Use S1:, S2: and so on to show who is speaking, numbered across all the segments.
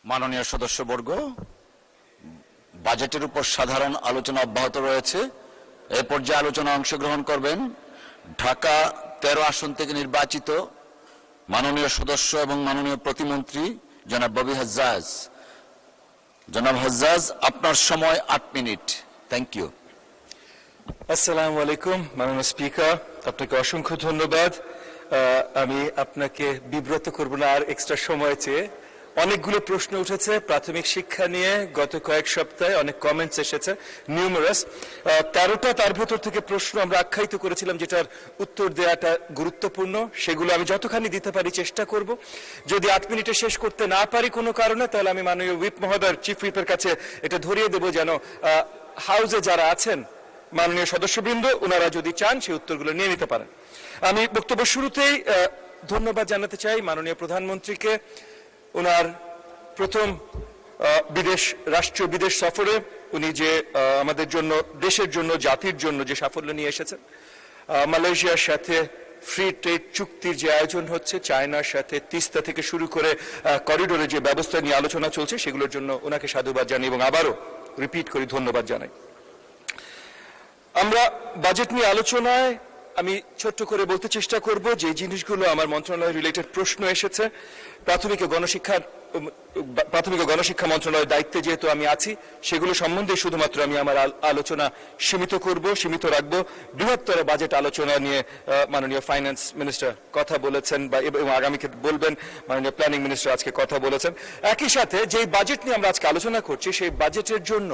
S1: মাননীয় সদস্যবর্গ, বাজেটের উপর সাধারণ আলোচনা অব্যাহত রয়েছে। এ পর্যায়ে আলোচনা অংশগ্রহণ করবেন ঢাকা 13 আসন থেকে নির্বাচিত মাননীয় সদস্য এবং মাননীয় প্রতিমন্ত্রী জনাব ববি হাজ্জাজ। জনাব হাজ্জাজ, আপনার সময় 8 মিনিট। Thank you.
S2: আসসালামু আলাইকুম মাননীয় স্পিকার, আপনাকে অসংখ্য ধন্যবাদ। আমি আপনাকে বিব্রত করব না আর এক্সট্রা সময় চেয়ে। অনেকগুলো প্রশ্ন উঠেছে প্রাথমিক শিক্ষা নিয়ে, গত কয়েক সপ্তাহে অনেক কমেন্টস এসেছে, নিউমারাস। 13টা তার ভেতর থেকে প্রশ্ন আমরা আখ্যায়িত করেছিলাম যেটার উত্তর দেওয়াটা গুরুত্বপূর্ণ। সেগুলো আমি যতখানি দিতে পারি চেষ্টা করব। যদি 8 মিনিটে শেষ করতে না পারি কোনো কারণে, তাহলে আমি মাননীয় হুইপ মহোদয়, চিফ হুইপের কাছে এটা ধরিয়ে দেব যেন হাউসে যারা আছেন মাননীয় সদস্যবৃন্দ ওনারা যদি চান সেই উত্তরগুলো নিয়ে নিতে পারেন। আমি বক্তব্য শুরুতেই ধন্যবাদ জানাতে চাই মাননীয় প্রধানমন্ত্রীকে ওনার প্রথম রাষ্ট্রীয় বিদেশ সফরে উনি যে আমাদের জন্য, দেশের জন্য, জাতির জন্য যে সাফল্য নিয়ে এসেছেন। মালয়েশিয়ার সাথে ফ্রি ট্রেড চুক্তির যে আয়োজন হচ্ছে, চায়নার সাথে তিস্তা থেকে শুরু করে করিডোরে যে ব্যবস্থা নিয়ে আলোচনা চলছে, সেগুলোর জন্য ওনাকে সাধুবাদ জানাই এবং আবারও রিপিট করে ধন্যবাদ জানাই। আমরা বাজেট নিয়ে আলোচনায় আমি ছোট্ট করে বলতে চেষ্টা করব যে জিনিসগুলো আমার মন্ত্রণালয় রিলেটেড প্রশ্ন এসেছে। প্রাথমিক ও গণশিক্ষা মন্ত্রণালয়ের দায়িত্বে যেহেতু আমি আছি, সেগুলো সম্বন্ধে শুধুমাত্র আমি আমার আলোচনা সীমিত রাখবো। বৃহত্তর বাজেট আলোচনা নিয়ে মাননীয় ফাইন্যান্স মিনিস্টার কথা বলেছেন এবং আগামীকে বলবেন। মাননীয় প্ল্যানিং মিনিস্টার আজকে কথা বলেছেন। একই সাথে যেই বাজেট নিয়ে আমরা আজকে আলোচনা করছি, সেই বাজেটের জন্য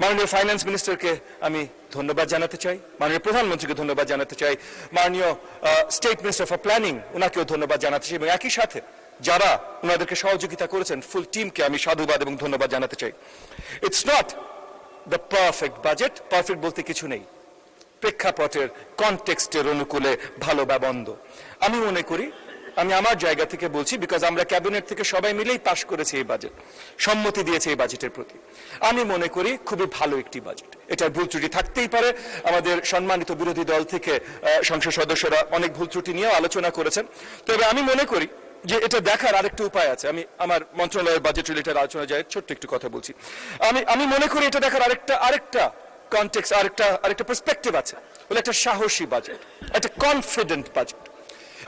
S2: মাননীয় ফাইন্যান্স মিনিস্টারকে আমি ধন্যবাদ জানাতে চাই, মাননীয় প্রধানমন্ত্রীকে ধন্যবাদ জানাতে চাই, মাননীয় স্টেট মিনিস্টার ফর প্ল্যানিং ওনাকেও ধন্যবাদ জানাতে চাই এবং একই সাথে যারা ওনাদেরকে সহযোগিতা করেছেন ফুল টিমকে আমি সাধুবাদ এবং ধন্যবাদ জানাতে চাই। It's not the perfect budget, perfect বলতে কিছু নেই। প্রেক্ষাপটের কনটেক্সটের অনুকূলে ভালো বা মন্দ। আমি মনে করি, আমি আমার জায়গা থেকে বলছি, বিকজ আমরা ক্যাবিনেট থেকে সবাই মিলেই পাশ করেছি এই বাজেট, সম্মতি দিয়েছে এই বাজেটের প্রতি। আমি মনে করি খুবই ভালো একটি বাজেট। এটার ভুল ত্রুটি থাকতেই পারে। আমাদের সম্মানিত বিরোধী দল থেকে সংসদ সদস্যরা অনেক ভুল ত্রুটি নিয়েও আলোচনা করেছেন। তবে আমি মনে করি যে এটা দেখার আরেকটা উপায় আছে। আমি আমার মন্ত্রণালয়ের বাজেট রিলেটেড আলোচনা যায় ছোট্ট একটু কথা বলছি। আমি মনে করি এটা দেখার আরেকটা কনটেক্সট, আরেকটা পার্সপেক্টিভ আছে। বলে একটা সাহসী বাজেট, একটা কনফিডেন্ট বাজেট।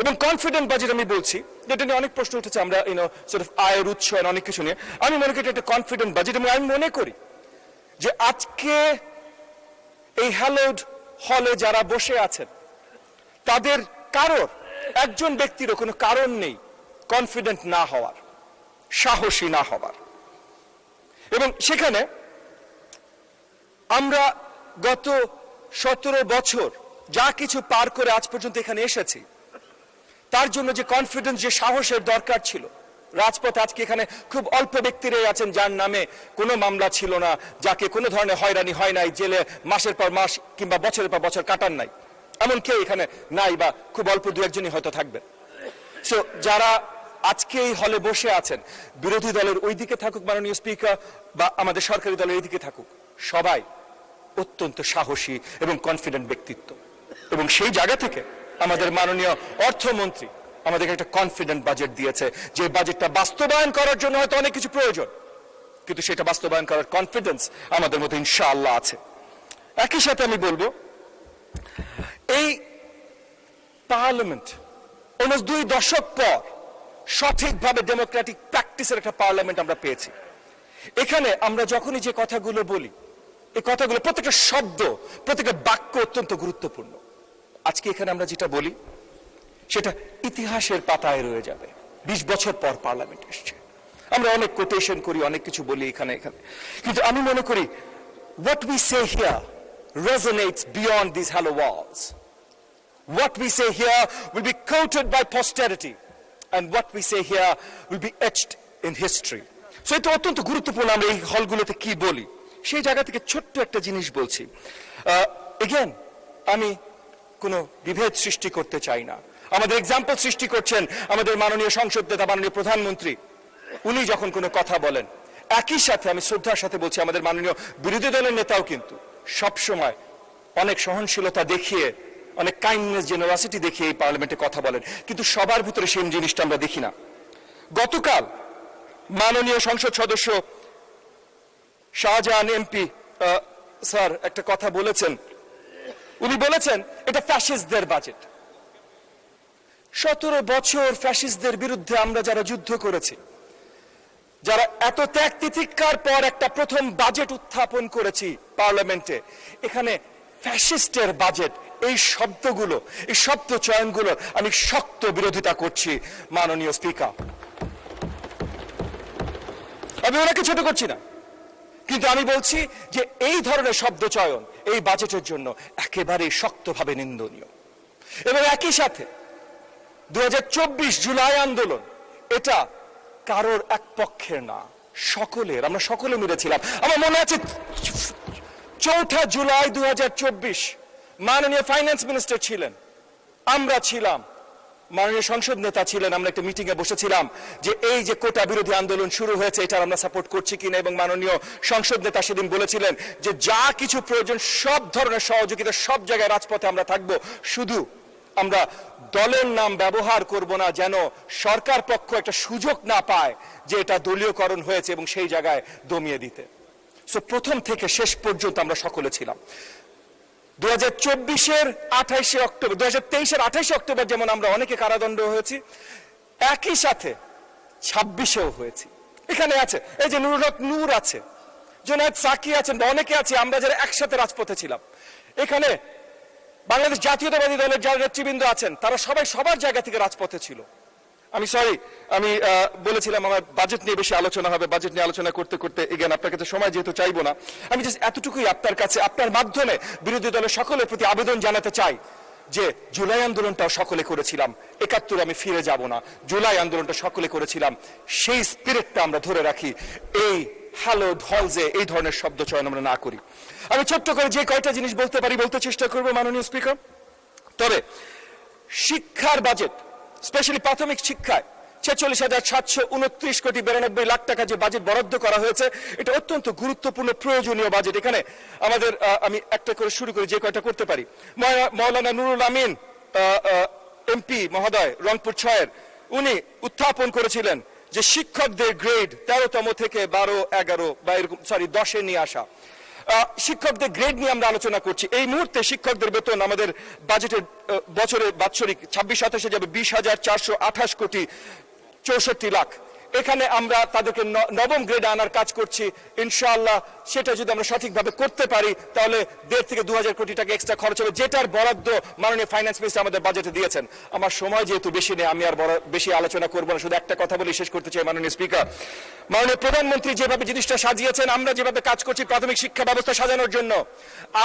S2: এবং কনফিডেন্ট বাজেট আমি বলছি, যেটা নিয়ে অনেক প্রশ্ন উঠেছে, আমরা আয়ের উৎস অনেক কিছু নিয়ে। আমি মনে করি এটা একটা কনফিডেন্ট বাজেট এবং আমি মনে করি যে আজকে এই হ্যালোড হলে যারা বসে আছেন তাদের কারোর, একজন ব্যক্তিরও কোনো কারণ নেই কনফিডেন্ট না হওয়ার, সাহসী না হওয়ার। এবং সেখানে আমরা গত 17 বছর যা কিছু পার করে আজ পর্যন্ত এখানে এসেছি, তার জন্য যে কনফিডেন্স, যে সাহসের দরকার ছিল, রাজপথে আজকে এখানে খুব অল্প ব্যক্তিরাই আছেন যার নামে কোনো মামলা ছিল না, যাকে কোনো ধরনের হয়রানি হয় নাই, জেলে মাসের পর মাস কিংবা বছরের পর বছর কাটান নাই, এমন কেউ এখানে নাই, বা খুব অল্প দু একজনই হয়তো থাকবেন। সো যারা আজকে এই হলে বসে আছেন, বিরোধী দলের ওই দিকে থাকুক মাননীয় স্পিকার, বা আমাদের সরকারি দলের এই দিকে থাকুক, সবাই অত্যন্ত সাহসী এবং কনফিডেন্ট ব্যক্তিত্ব। এবং সেই জায়গা থেকে আমাদের মাননীয় অর্থমন্ত্রী আমাদেরকে একটা কনফিডেন্ট বাজেট দিয়েছে, যে বাজেটটা বাস্তবায়ন করার জন্য হয়তো অনেক কিছু প্রয়োজন, কিন্তু সেটা বাস্তবায়ন করার কনফিডেন্স আমাদের মধ্যে ইনশাআল্লাহ আছে। একই সাথে আমি বলবো, এই পার্লামেন্ট অলমোস্ট 2 দশক পর সঠিকভাবে ডেমোক্রেটিক প্র্যাকটিসের একটা পার্লামেন্ট আমরা পেয়েছি। এখানে আমরা যখনই যে কথাগুলো বলি, এই কথাগুলো প্রত্যেকটা শব্দ, প্রত্যেকটা বাক্য অত্যন্ত গুরুত্বপূর্ণ। আজকে এখানে আমরা যেটা বলি সেটা ইতিহাসের পাতায় রয়ে যাবে। 20 বছর পর পার্লামেন্ট এসছে, আমরা অনেক কোটেশন করি, অনেক কিছু বলি এখানে, কিন্তু আমি মনে করি what we say here resonates beyond these hollow walls. What we say here will be quoted by posterity, and what we say here will be etched in history. So এটা অত্যন্ত গুরুত্বপূর্ণ আমরা এই হলগুলোতে কি বলি। সেই জায়গা থেকে ছোট্ট একটা জিনিস বলছি। এগেন, আমি কোনো বিভেদ সৃষ্টি করতে চাই না। আমাদের এক্সাম্পল সৃষ্টি করছেন আমাদের মাননীয় সংসদ নেতা, মাননীয় প্রধানমন্ত্রী। উনি যখন কোনো কথা বলেন, একই সাথে আমি শ্রদ্ধার সাথে বলছি আমাদের মাননীয় বিরোধী দলের নেতাও কিন্তু সবসময় অনেক সহনশীলতা দেখিয়ে, অনেক কাইন্ডনেস, জেনারসিটি দেখিয়ে এই পার্লামেন্টে কথা বলেন, কিন্তু সবার ভিতরে সেই জিনিসটা আমরা দেখি না। গতকাল মাননীয় সংসদ সদস্য শাহজাহান এমপি স্যার একটা কথা বলেছেন, উনি বলেছেন এটা ফ্যাসিস্টদের বাজেট। 17 বছর ফ্যাসিস্টদের বিরুদ্ধে আমরা যারা যুদ্ধ করেছি, যারা এত ত্যাগ তিতিক্ষার পর একটা প্রথম বাজেট উত্থাপন করেছি পার্লামেন্টে, এখানে ফ্যাসিস্টের বাজেট, এই শব্দগুলো, এই শব্দ চয়নগুলো আমি শক্ত বিরোধিতা করছি মাননীয় স্পিকার। আমি ওনাকে ছোট করছি না, কিন্তু আমি বলছি যে এই ধরনের শব্দ চয়ন এই বাজেটের জন্য একেবারে শক্তভাবে নিন্দনীয়। এবং একই সাথে 2024 জুলাই আন্দোলন এটা কারোর এক পক্ষের না, সকলের। আমরা সকলে মিলেছিলাম। আমার মনে আছে 4 জুলাই 2024 মাননীয় ফাইন্যান্স মিনিস্টার ছিলেন, আমরা ছিলাম, মাননীয় সংসদ নেতা ছিলেন। আমরা একটা মিটিং এ বসেছিলাম যে এই যে কোটা বিরোধী আন্দোলন শুরু হয়েছে এটার আমরা সাপোর্ট করছি কিনা, এবং মাননীয় সংসদ নেতা সেদিন বলেছিলেন যে যা কিছু প্রয়োজন সব ধরনের সহযোগিতা, সব জায়গায় রাজপথে আমরা থাকব, শুধু আমরা দলের নাম ব্যবহার করব না, যেন সরকার পক্ষ একটা সুযোগ না পায় যে এটা দলীয়করণ হয়েছে এবং সেই জায়গায় দমিয়ে দিতে। সো প্রথম থেকে শেষ পর্যন্ত আমরা সকলে ছিলাম। 2024-এর 28 অক্টোবর, 2023-এর 28 অক্টোবর যেমন আমরা অনেকে কারাদণ্ড হয়েছি, একই সাথে 26-এও হয়েছি। এখানে আছে এই যে নুরুল হক নূর আছে, জোনায়েদ সাকি আছেন, অনেকে আছে আমরা যারা একসাথে রাজপথে ছিলাম। এখানে বাংলাদেশ জাতীয়তাবাদী দলের যারা নেতৃবৃন্দ আছেন তারা সবাই সবার জায়গা থেকে রাজপথে ছিল। আমি বলেছিলাম আমার বাজেট নিয়ে বেশি আলোচনা হবে, বাজেট নিয়ে আলোচনা করতে করতে এগেন আপনার কাছে সময় যেহেতু চাইবো না, আমি জাস্ট এতটুকুই আপনার কাছে আপনার মাধ্যমে বিরোধী দলের সকলের প্রতি আবেদন জানাতে চাই যে জুলাই আন্দোলনটাও সকলে করেছিলাম, 71 আমি ফিরে যাব না, জুলাই আন্দোলনটা সকলে করেছিলাম, সেই স্পিরিটটা আমরা ধরে রাখি, এই হ্যালোড হলসে এই ধরনের শব্দ চয়ন আমরা না করি। আমি ছোট্ট করে যে কয়টা জিনিস বলতে পারি বলতে চেষ্টা করবো মাননীয় স্পিকার। তবে শিক্ষার বাজেট, স্পেশালি প্রাথমিক শিক্ষায় 46,729 কোটি 92 লাখ টাকা যে বাজেট বরাদ্দ করা হয়েছে, এটা অত্যন্ত গুরুত্বপূর্ণ প্রয়োজনীয় বাজেট। এখানে আমাদের আমি একটা করে শুরু করি যে কয়টা করতে পারি। মাওলানা নুরুল আমিন এমপি মহোদয় রংপুর 6-এর, উনি উত্থাপন করেছিলেন যে শিক্ষকদের গ্রেড 13তম থেকে 12, 11 বা এরকম 10-এ নিয়ে আসা। শিক্ষকদের গ্রেড নিয়ে আমরা আলোচনা করছি। এই মুহূর্তে শিক্ষকদের বেতন আমাদের বাজেটের বছরে বাৎসরিক 26-27-এ যাবে 20,428 কোটি 64 লাখ। এখানে আমরা তাদেরকে নবম গ্রেডে আনার কাজ করছি। ইনশাআল্লাহ সেটা যদি আমরা সঠিকভাবে করতে পারি তাহলে 1.5 থেকে 2,000 কোটি টাকা এক্সট্রা খরচ হবে, যেটার বরাদ্দ মাননীয় ফাইন্যান্স মিনিস্টার আমাদের বাজেটে দিয়েছেন। আমার সময় যেহেতু বেশি নেই, আমি আর বেশি আলোচনা করবো না, শুধু একটা কথা বলে শেষ করতে চাই মাননীয় স্পিকার। মাননীয় প্রধানমন্ত্রী যেভাবে জিনিসটা সাজিয়েছেন, আমরা যেভাবে কাজ করছি প্রাথমিক শিক্ষা ব্যবস্থা সাজানোর জন্য,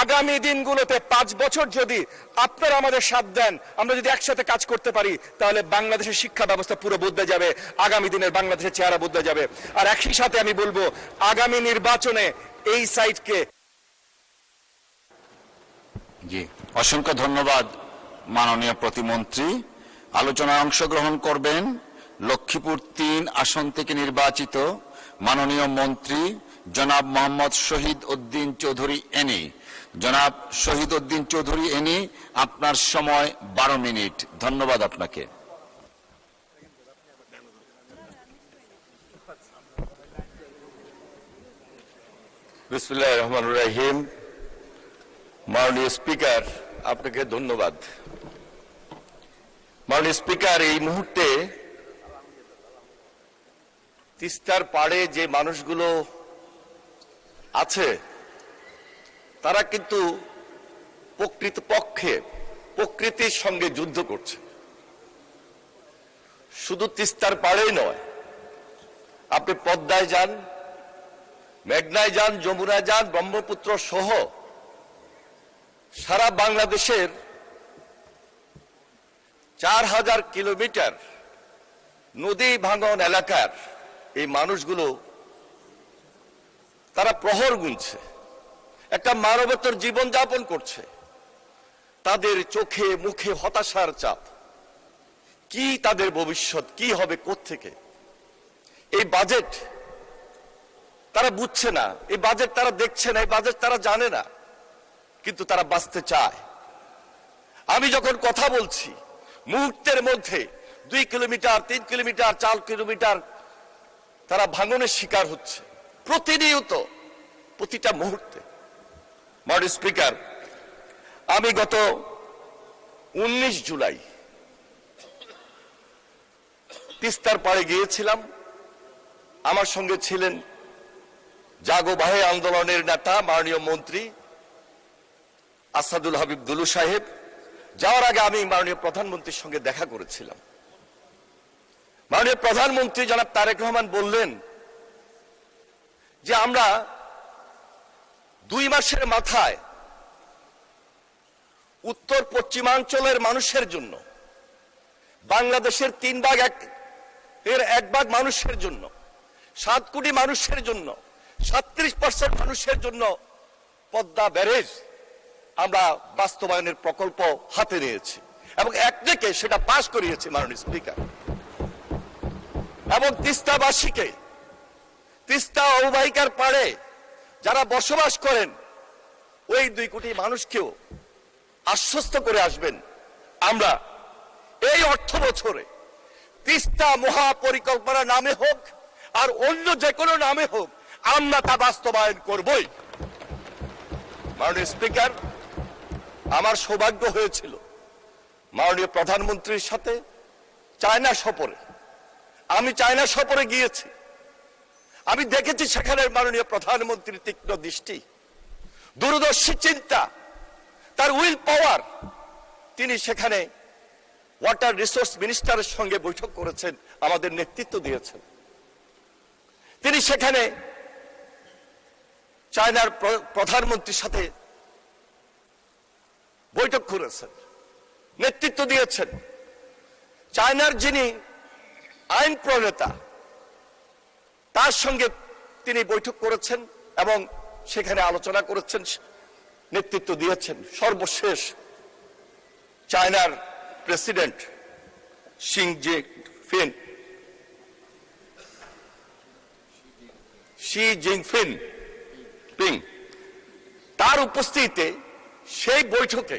S2: আগামী দিনগুলোতে 5 বছর যদি আপনারা আমাদের সাথ দেন, আমরা যদি একসাথে কাজ করতে পারি, তাহলে বাংলাদেশের শিক্ষা ব্যবস্থা পুরো বদলে যাবে, আগামী দিনের বাংলাদেশের চেহারা বদলে যাবে। আর একই সাথে আমি বলবো আগামী নির্বাচনে এই সাইটকে।
S1: জি, অসংখ্য ধন্যবাদ মাননীয় প্রতিমন্ত্রী। আলোচনায় অংশগ্রহণ করবেন লক্ষ্মীপুর 3 আসন থেকে নির্বাচিত মাননীয় মন্ত্রী জনাব মোহাম্মদ শহীদ উদ্দিন চৌধুরী এনি। জনাব শহীদ উদ্দিন চৌধুরী এনি, আপনার সময় 12 মিনিট। ধন্যবাদ আপনাকে।
S3: বিসমিল্লাহির রহমানির রহিম। মাননীয় স্পিকার, আপনাকে ধন্যবাদ। মাননীয় স্পিকার, এই মুহূর্তে তিস্তার পাড়ে যে মানুষগুলো আছে তারা কিন্তু প্রকৃতপক্ষে প্রকৃতির সঙ্গে যুদ্ধ করছে। শুধু তিস্তার পাড়েই নয়, আপনি পদ্মায় যান, মেঘনায় যান, যমুনায় যান, ব্রহ্মপুত্র সহ সারা বাংলাদেশের 4,000 কিলোমিটার নদী ভাঙন এলাকার এই মানুষগুলো তারা প্রহর গুনছে, একটা মানবতার জীবন যাপন করছে। তাদের চোখে মুখে হতাশার চাপ। কি তাদের ভবিষ্যৎ, কি হবে কোত্থেকে? এই বাজেট তারা বুঝছে না, এই বাজেট তারা দেখছে না, এই বাজেট তারা জানে না, কিন্তু তারা বাঁচতে চায়। আমি যখন কথা বলছি, মুহূর্তের মধ্যে 2 কিলোমিটার, 3 কিলোমিটার, 4 কিলোমিটার তারা ভাঙনের শিকার হচ্ছে প্রতিনিয়ত, প্রতিটা মুহূর্তে। মাননীয় স্পিকার, আমি গত 19 জুলাই তিস্তার পাড়ে গিয়েছিলাম। আমার সঙ্গে ছিলেন জাগো বাহে আন্দোলনের নেতা মাননীয় মন্ত্রী আসাদুল হাবিব দুলু সাহেব। যাওয়ার আগে আমি মাননীয় প্রধানমন্ত্রীর সঙ্গে দেখা করেছিলাম। মাননীয় প্রধানমন্ত্রী জনাব তারেক রহমান বললেন যে আমরা 2 মাসের মাথায় উত্তর পশ্চিমাঞ্চলের মানুষের জন্য, বাংলাদেশের 1 ভাগ মানুষের জন্য, 7 কোটি মানুষের জন্য, 37% মানুষের জন্য পদ্মা ব্যারেজ আমরা বাস্তবায়নের প্রকল্প হাতে নিয়েছি এবং একদিকে সেটা পাশ করিয়েছি মাননীয় স্পিকার। এবং তিস্তাবাসীকে, তিস্তা অববাহিকার পাড়ে যারা বসবাস করেন ওই 2 কোটি মানুষকেও আশ্বস্ত করে আসবেন আমরা এই অর্থ বছরে তিস্তা মহাপরিকল্পনা নামে হোক আর অন্য যে কোনো নামে হোক আমরা তা বাস্তবায়ন করবই। মাননীয় স্পিকার, আমার সৌভাগ্য হয়েছিল মাননীয় প্রধানমন্ত্রীর সাথে চায়না সফরে। আমি চায়না সফরে গিয়েছি। আমি দেখেছি সেখানে মাননীয় প্রধানমন্ত্রীর তীক্ষ্ণ দৃষ্টি, দূরদর্শী চিন্তা, তার উইল পাওয়ার। তিনি সেখানে ওয়াটার রিসোর্স মিনিস্টারের সঙ্গে বৈঠক করেছেন, আমাদের নেতৃত্ব দিয়েছেন। তিনি সেখানে চায়নার প্রধানমন্ত্রীর সাথে বৈঠক করেছেন, নেতৃত্ব দিয়েছেন। চায়নার যিনি আইন প্রণেতা তার সঙ্গে তিনি বৈঠক করেছেন এবং সেখানে আলোচনা করেছেন, নেতৃত্ব দিয়েছেন। সর্বশেষ চায়নার প্রেসিডেন্ট শি জিনপিং তার উপস্থিতিতে সেই বৈঠকে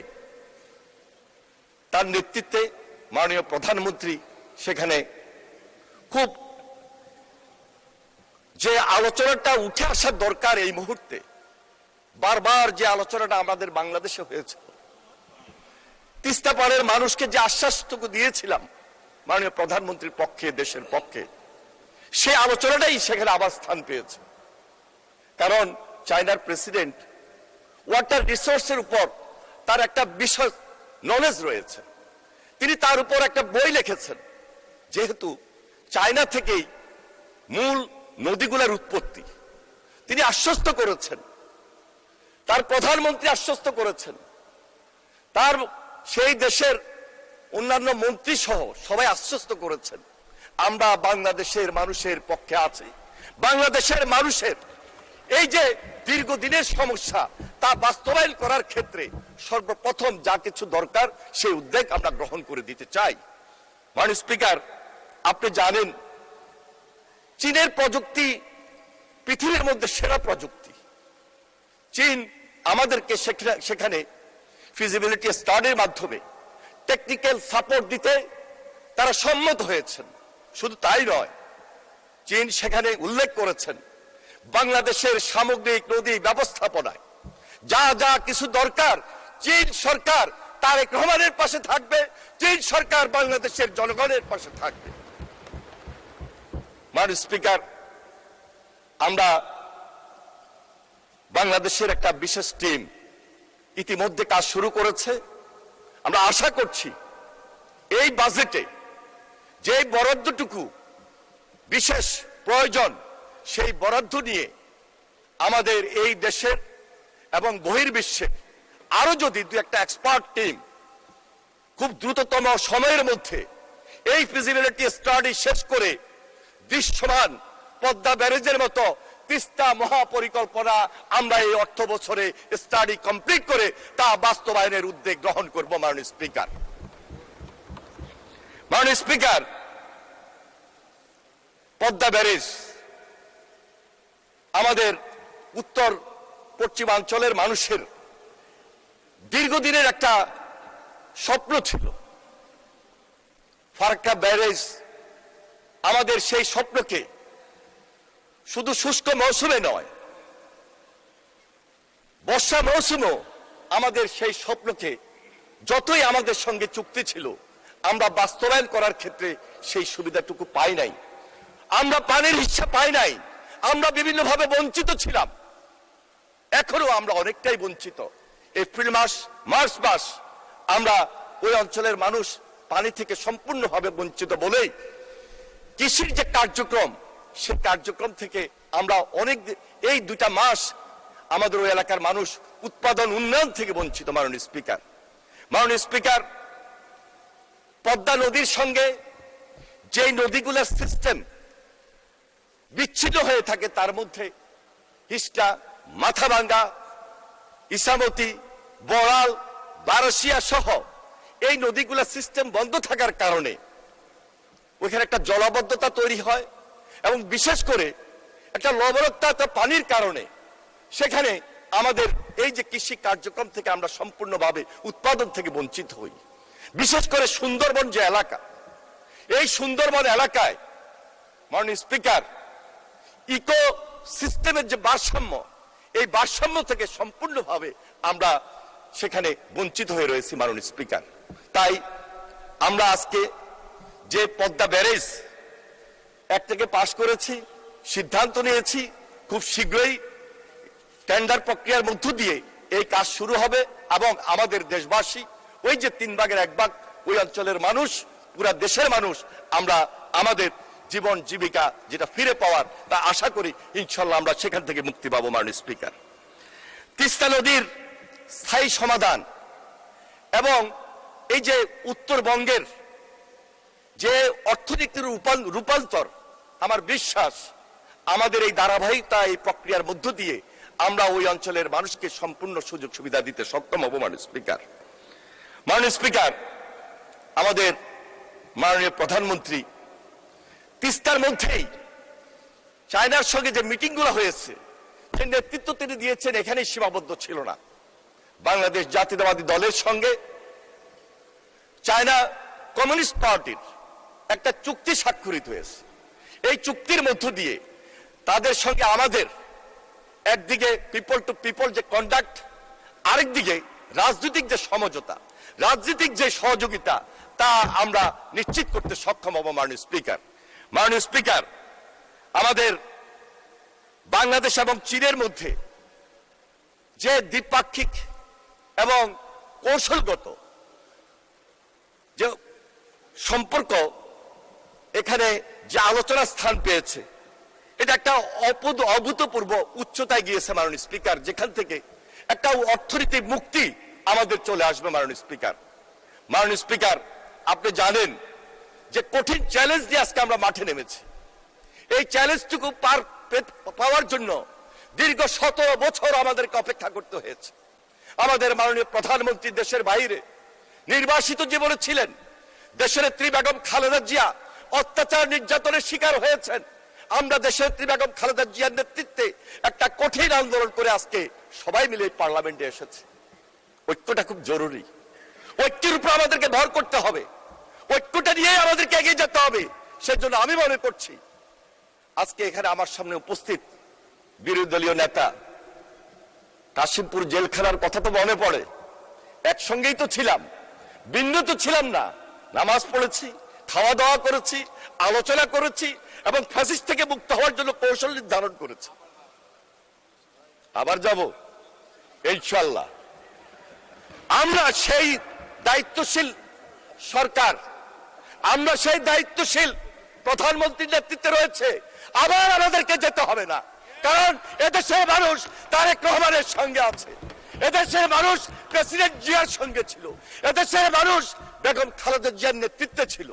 S3: তার নেতৃত্বে মাননীয় প্রধানমন্ত্রী সেখানে খুব যে আলোচনাটা উঠে আসার দরকার এই মুহূর্তে, বারবার যে আলোচনাটা আমাদের বাংলাদেশে হয়েছে, তিস্তা পাড়ের মানুষকে যে আশ্বাসটুকু দিয়েছিলাম মাননীয় প্রধানমন্ত্রীর পক্ষে, দেশের পক্ষে, সেই আলোচনাটাই সেখানে আবার স্থান পেয়েছে। কারণ চায়নার প্রেসিডেন্ট ওয়াটার রিসোর্সের উপর তার একটা বিশেষ নলেজ রয়েছে। তিনি তার উপর একটা বই লিখেছেন, যেহেতু চায়না থেকেই মূল নদীগুলোর উৎপত্তি। তিনি আশ্বস্ত করেছেন, তার প্রধানমন্ত্রী আশ্বস্ত করেছেন, তার সেই দেশের অন্যান্য মন্ত্রী সহ সবাই আশ্বস্ত করেছেন, আমরা বাংলাদেশের মানুষের পক্ষে আছি। বাংলাদেশের মানুষের এই যে দীর্ঘদিনের সমস্যা তা বাস্তবায়ন করার ক্ষেত্রে সর্বপ্রথম যা কিছু দরকার সেই উদ্যোগ আমরা গ্রহণ করে দিতে চাই। মাননীয় স্পিকার, আপনি জানেন চীনের প্রযুক্তি পৃথিবীর মধ্যে সেরা প্রযুক্তি। চীন আমাদেরকে সেখানে ফিজিবিলিটি স্টাডির মাধ্যমে টেকনিক্যাল সাপোর্ট দিতে তারা সম্মত হয়েছেন। শুধু তাই নয়, চীন সেখানে উল্লেখ করেছেন বাংলাদেশের সামগ্রিক নদী ব্যবস্থাপনায় যা যা কিছু দরকার চীন সরকার তারেক রহমানের পাশে থাকবে, চীন সরকার বাংলাদেশের জনগণের পাশে থাকবে। মাননীয় স্পিকার, আমরা বাংলাদেশের একটা বিশেষ টিম ইতিমধ্যে কাজ শুরু করেছে। আমরা আশা করছি এই বাজেটে যে বরাদ্দটুকু বিশেষ প্রয়োজন সেই বরাদ্দ নিয়ে আমাদের এই দেশের এবং বহির্বিশ্বে আরো যদি 2-1টা এক্সপার্ট টিম খুব দ্রুততম সময়ের মধ্যে এই ফিজিবিলিটি স্টাডি শেষ করে দৃশ্যমান পদ্মা ব্যারেজের মতো তিস্তা মহাপরিকল্পনা আমরা এই অর্থ বছরে স্টাডি কমপ্লিট করে তা বাস্তবায়নের উদ্যোগ গ্রহণ করব। মাননীয় স্পিকার, মাননীয় স্পিকার, পদ্মা ব্যারেজ আমাদের উত্তর পশ্চিমাঞ্চলের মানুষের দীর্ঘদিনের একটা স্বপ্ন ছিল। ফারাক্কা ব্যারেজ আমাদের সেই স্বপ্নকে শুধু শুষ্ক মৌসুমে নয়, বর্ষা মৌসুমও আমাদের সেই স্বপ্নকে যতই আমাদের সঙ্গে চুক্তি ছিল আমরা বাস্তবায়ন করার ক্ষেত্রে সেই সুবিধাটুকু পাই নাই। আমরা পানির হিস্সা পাই নাই। আমরা বিভিন্নভাবে বঞ্চিত ছিলাম, এখনো আমরা অনেকটাই বঞ্চিত। এপ্রিল মাস, মার্চ মাস আমরা ওই অঞ্চলের মানুষ পানি থেকে সম্পূর্ণভাবে বঞ্চিত বলেই কৃষির যে কার্যক্রম, সেই কার্যক্রম থেকে আমরা এই 2টা মাস আমাদের ওই এলাকার মানুষ উৎপাদন উন্নয়ন থেকে বঞ্চিত। মাননীয় স্পিকার, পদ্মা নদীর সঙ্গে যে নদীগুলোর সিস্টেম বিচ্ছিন্ন হয়ে থাকে তার মধ্যে হিস্টা, মাথাভাঙ্গা, ইসামতি, বড়াল, বারসিয়া সহ এই নদীগুলোর সিস্টেম বন্ধ থাকার কারণে ওইখানে একটা জলাবদ্ধতা তৈরি হয় এবং বিশেষ করে একটা লবণাক্ত পানির কারণে সেখানে আমাদের এই যে কৃষি কার্যক্রম থেকে আমরা সম্পূর্ণভাবে উৎপাদন থেকে বঞ্চিত হই। বিশেষ করে সুন্দরবন যে এলাকা, এই সুন্দরবন এলাকায় মাননীয় স্পিকার ইকো সিস্টেমের যে ভারসাম্য, এই ভারসাম্য থেকে সম্পূর্ণভাবে আমরা সেখানে বঞ্চিত হয়ে রয়েছি মাননীয় স্পিকার। তাই আমরা আজকে যে পদ্মা ব্যারেজ একটাকে পাশ করেছি, সিদ্ধান্ত নিয়েছি খুব শীঘ্রই টেন্ডার প্রক্রিয়ার মধ্য দিয়ে এই কাজ শুরু হবে এবং আমাদের দেশবাসী ওই যে 3 ভাগের 1 ভাগ ওই অঞ্চলের মানুষ, পুরা দেশের মানুষ আমরা আমাদের জীবন জীবিকা যেটা ফিরে পাওয়ার তা আশা করি ইনশাল্লাহ আমরা সেখান থেকে মুক্তি পাবো মাননীয় স্পিকার। তিস্তা নদীর স্থায়ী সমাধান এবং এই যে উত্তরবঙ্গের যে অর্থনীতির রূপান্তর, আমার বিশ্বাস আমাদের এই ধারাবাহিকতা, এই প্রক্রিয়ার মধ্য দিয়ে আমরা ওই অঞ্চলের মানুষকে সম্পূর্ণ সুযোগ সুবিধা দিতে সক্ষম হব মাননীয় স্পিকার। মাননীয় স্পিকার, আমাদের মাননীয় প্রধানমন্ত্রী তিস্তার মধ্যেই চায়নার সঙ্গে যে মিটিংগুলো হয়েছে, যে নেতৃত্ব তিনি দিয়েছেন এখানেই সীমাবদ্ধ ছিল না। বাংলাদেশ জাতীয়তাবাদী দলের সঙ্গে চায়না কমিউনিস্ট পার্টির একটা চুক্তি স্বাক্ষরিত হয়েছে। এই চুক্তির মধ্য দিয়ে তাদের সঙ্গে আমাদের একদিকে পিপল টু পিপল যে কন্ডাক্ট, আরেকদিকে রাজনৈতিক যে সমঝোতা, রাজনৈতিক যে সহযোগিতা তা আমরা নিশ্চিত করতে সক্ষম হব মাননীয় স্পিকার। মাননীয় স্পিকার, আমাদের বাংলাদেশ এবং চীনের মধ্যে যে দ্বিপাক্ষিক এবং কৌশলগত যে সম্পর্ক এখানে যে আলোচনা স্থান পেয়েছে, এটা একটা অভূতপূর্ব উচ্চতায় গিয়েছে মাননীয় স্পিকার, যেখান থেকে একটা অর্থনৈতিক মুক্তি আমাদের চলে আসবে মাননীয় স্পিকার। মাননীয় স্পিকার, আপনি জানেন যে কঠিন চ্যালেঞ্জ দিয়ে আজকে আমরা মাঠে নেমেছি। এই চ্যালেঞ্জটুকু পাওয়ার জন্য দীর্ঘ 17 বছর আমাদেরকে অপেক্ষা করতে হয়েছে। আমাদের মাননীয় প্রধানমন্ত্রী দেশের বাইরে নির্বাসিত জীবনে ছিলেন। দেশনেত্রী বেগম খালেদা জিয়া অত্যাচার নির্যাতনের শিকার হয়েছেন। আমরা দেশনেত্রী বেগম খালেদা জিয়ার নেতৃত্বে একটা কঠিন আন্দোলন করে আজকে সবাই মিলে পার্লামেন্টে এসেছে। ঐক্যটা খুব জরুরি। ঐক্যের উপর আমাদেরকে ভর করতে হবে, ঐক্যটা নিয়ে আমাদেরকে এগিয়ে যেতে হবে। সেজন্য আমি মনে করছি আজকে এখানে আমার সামনে উপস্থিত বিরোধী দলীয় নেতা, কাশিমপুর জেলখানার কথা তো মনে পড়ে। একসঙ্গেই তো ছিলাম, ভিন্ন তো ছিলাম না। নামাজ পড়েছি, খাওয়া দাওয়া করেছি, আলোচনা করেছি এবং ফ্যাসিস্ট থেকে মুক্ত হওয়ার জন্য কৌশল নির্ধারণ করেছি। আবার যাব ইনশাআল্লাহ। আমরা সেই দায়িত্বশীল সরকার, আমরা সেই দায়িত্বশীল প্রধানমন্ত্রীর নেতৃত্বে রয়েছে। আবার আমাদেরকে যেতে হবে না, কারণ এদেশের মানুষ তারেক রহমানের সঙ্গে আছে, এদেশের মানুষ প্রেসিডেন্ট জিয়ার সঙ্গে ছিল, এদেশের মানুষ বেগম খালেদা জিয়ার নেতৃত্বে ছিল।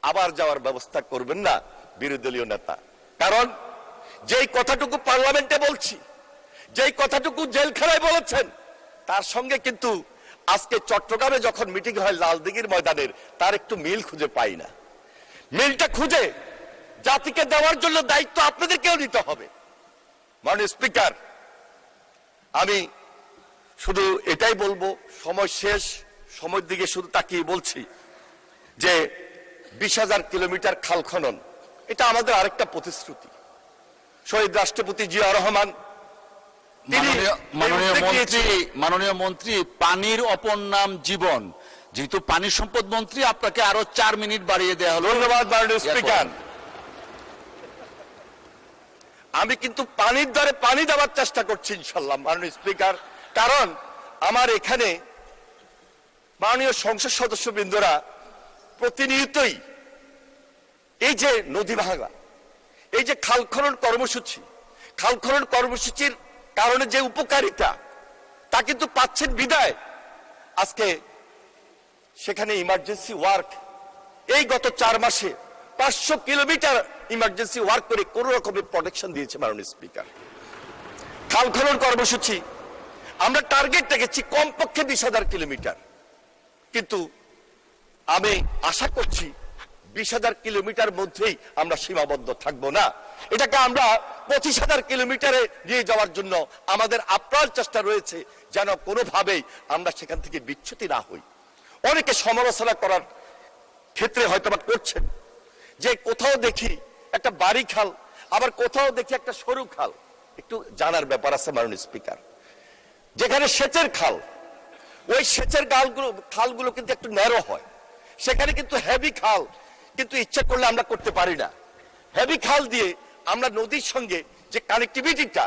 S3: আবার যাওয়ার ব্যবস্থা করবেন না বিরোধী দলীয় নেতা, কারণ যেই কথাটুকু পার্লামেন্টে বলছি, যেই কথাটুকু জেলখানায় বলেছেন, তার সঙ্গে কিন্তু আজকে চট্টগ্রামে যখন মিটিং হয় লালদিঘির ময়দানের, তার একটু মিল খুঁজে পাই না। মিলটা খুঁজে জাতিকে দেওয়ার জন্য দায়িত্ব আপনাদেরকেও নিতে হবে। মাননীয় স্পিকার, আমি শুধু এটাই বলবো, সময় শেষ, সময়ের দিকে শুধু তাকিয়ে বলছি যে 20,000 কিলোমিটার খাল খনন, এটা আমাদের আরেকটা প্রতিশ্রুতি। শহীদ রাষ্ট্রপতি জিয়া রহমান তিনি
S1: মাননীয় মন্ত্রী, পানির অপর নাম জীবন। যেহেতু পানি সম্পদ মন্ত্রী, আপনাকে আরো 4 মিনিট বাড়িয়ে দেওয়া হলো।
S3: ধন্যবাদ মাননীয় স্পিকার। আমি কিন্তু পানির দ্বারে পানি দেওয়ার চেষ্টা করছি ইনশাল্লাহ মাননীয় স্পিকার, কারণ আমার এখানে মাননীয় সংসদ সদস্যবৃন্দরা প্রতিনিয়তই এই যে নদী ভাঙা, এই যে খাল খনন কর্মসূচির কারণে যে উপকারিতা তা কিন্তু পাচ্ছেন বিদায় আজকে সেখানে ইমার্জেন্সি ওয়ার্ক এই গত 4 মাসে 500 কিলোমিটার ইমার্জেন্সি ওয়ার্ক করে কোন রকমের প্রোটেকশন দিয়েছে মাননীয় স্পিকার। খাল খনন কর্মসূচি আমরা টার্গেট রেখেছি কমপক্ষে 20,000 কিলোমিটার, কিন্তু আমি আশা করছি 20,000 কিলোমিটার মধ্যেই আমরা সীমাবদ্ধ থাকবো না, এটাকে আমরা 25,000 কিলোমিটারে নিয়ে যাওয়ার জন্য আমাদের আপ্রাণ চেষ্টা রয়েছে, যেন কোনোভাবেই আমরা সেখান থেকে বিচ্যুতি না হই। অনেকে সমালোচনা করার ক্ষেত্রে হয়তোবা করছেন যে কোথাও দেখি একটা বাড়ি খাল, আবার কোথাও দেখি একটা সরু খাল। একটু জানার ব্যাপার আছে মাননীয় স্পিকার, যেখানে সেচের খাল, ওই সেচের খালগুলো কিন্তু একটু ন্যারো হয়, সেখানে কিন্তু হেভি খাল কিন্তু ইচ্ছা করলে আমরা করতে পারি না। হেভি খাল দিয়ে আমরা নদীর সঙ্গে যে কানেক্টিভিটিটা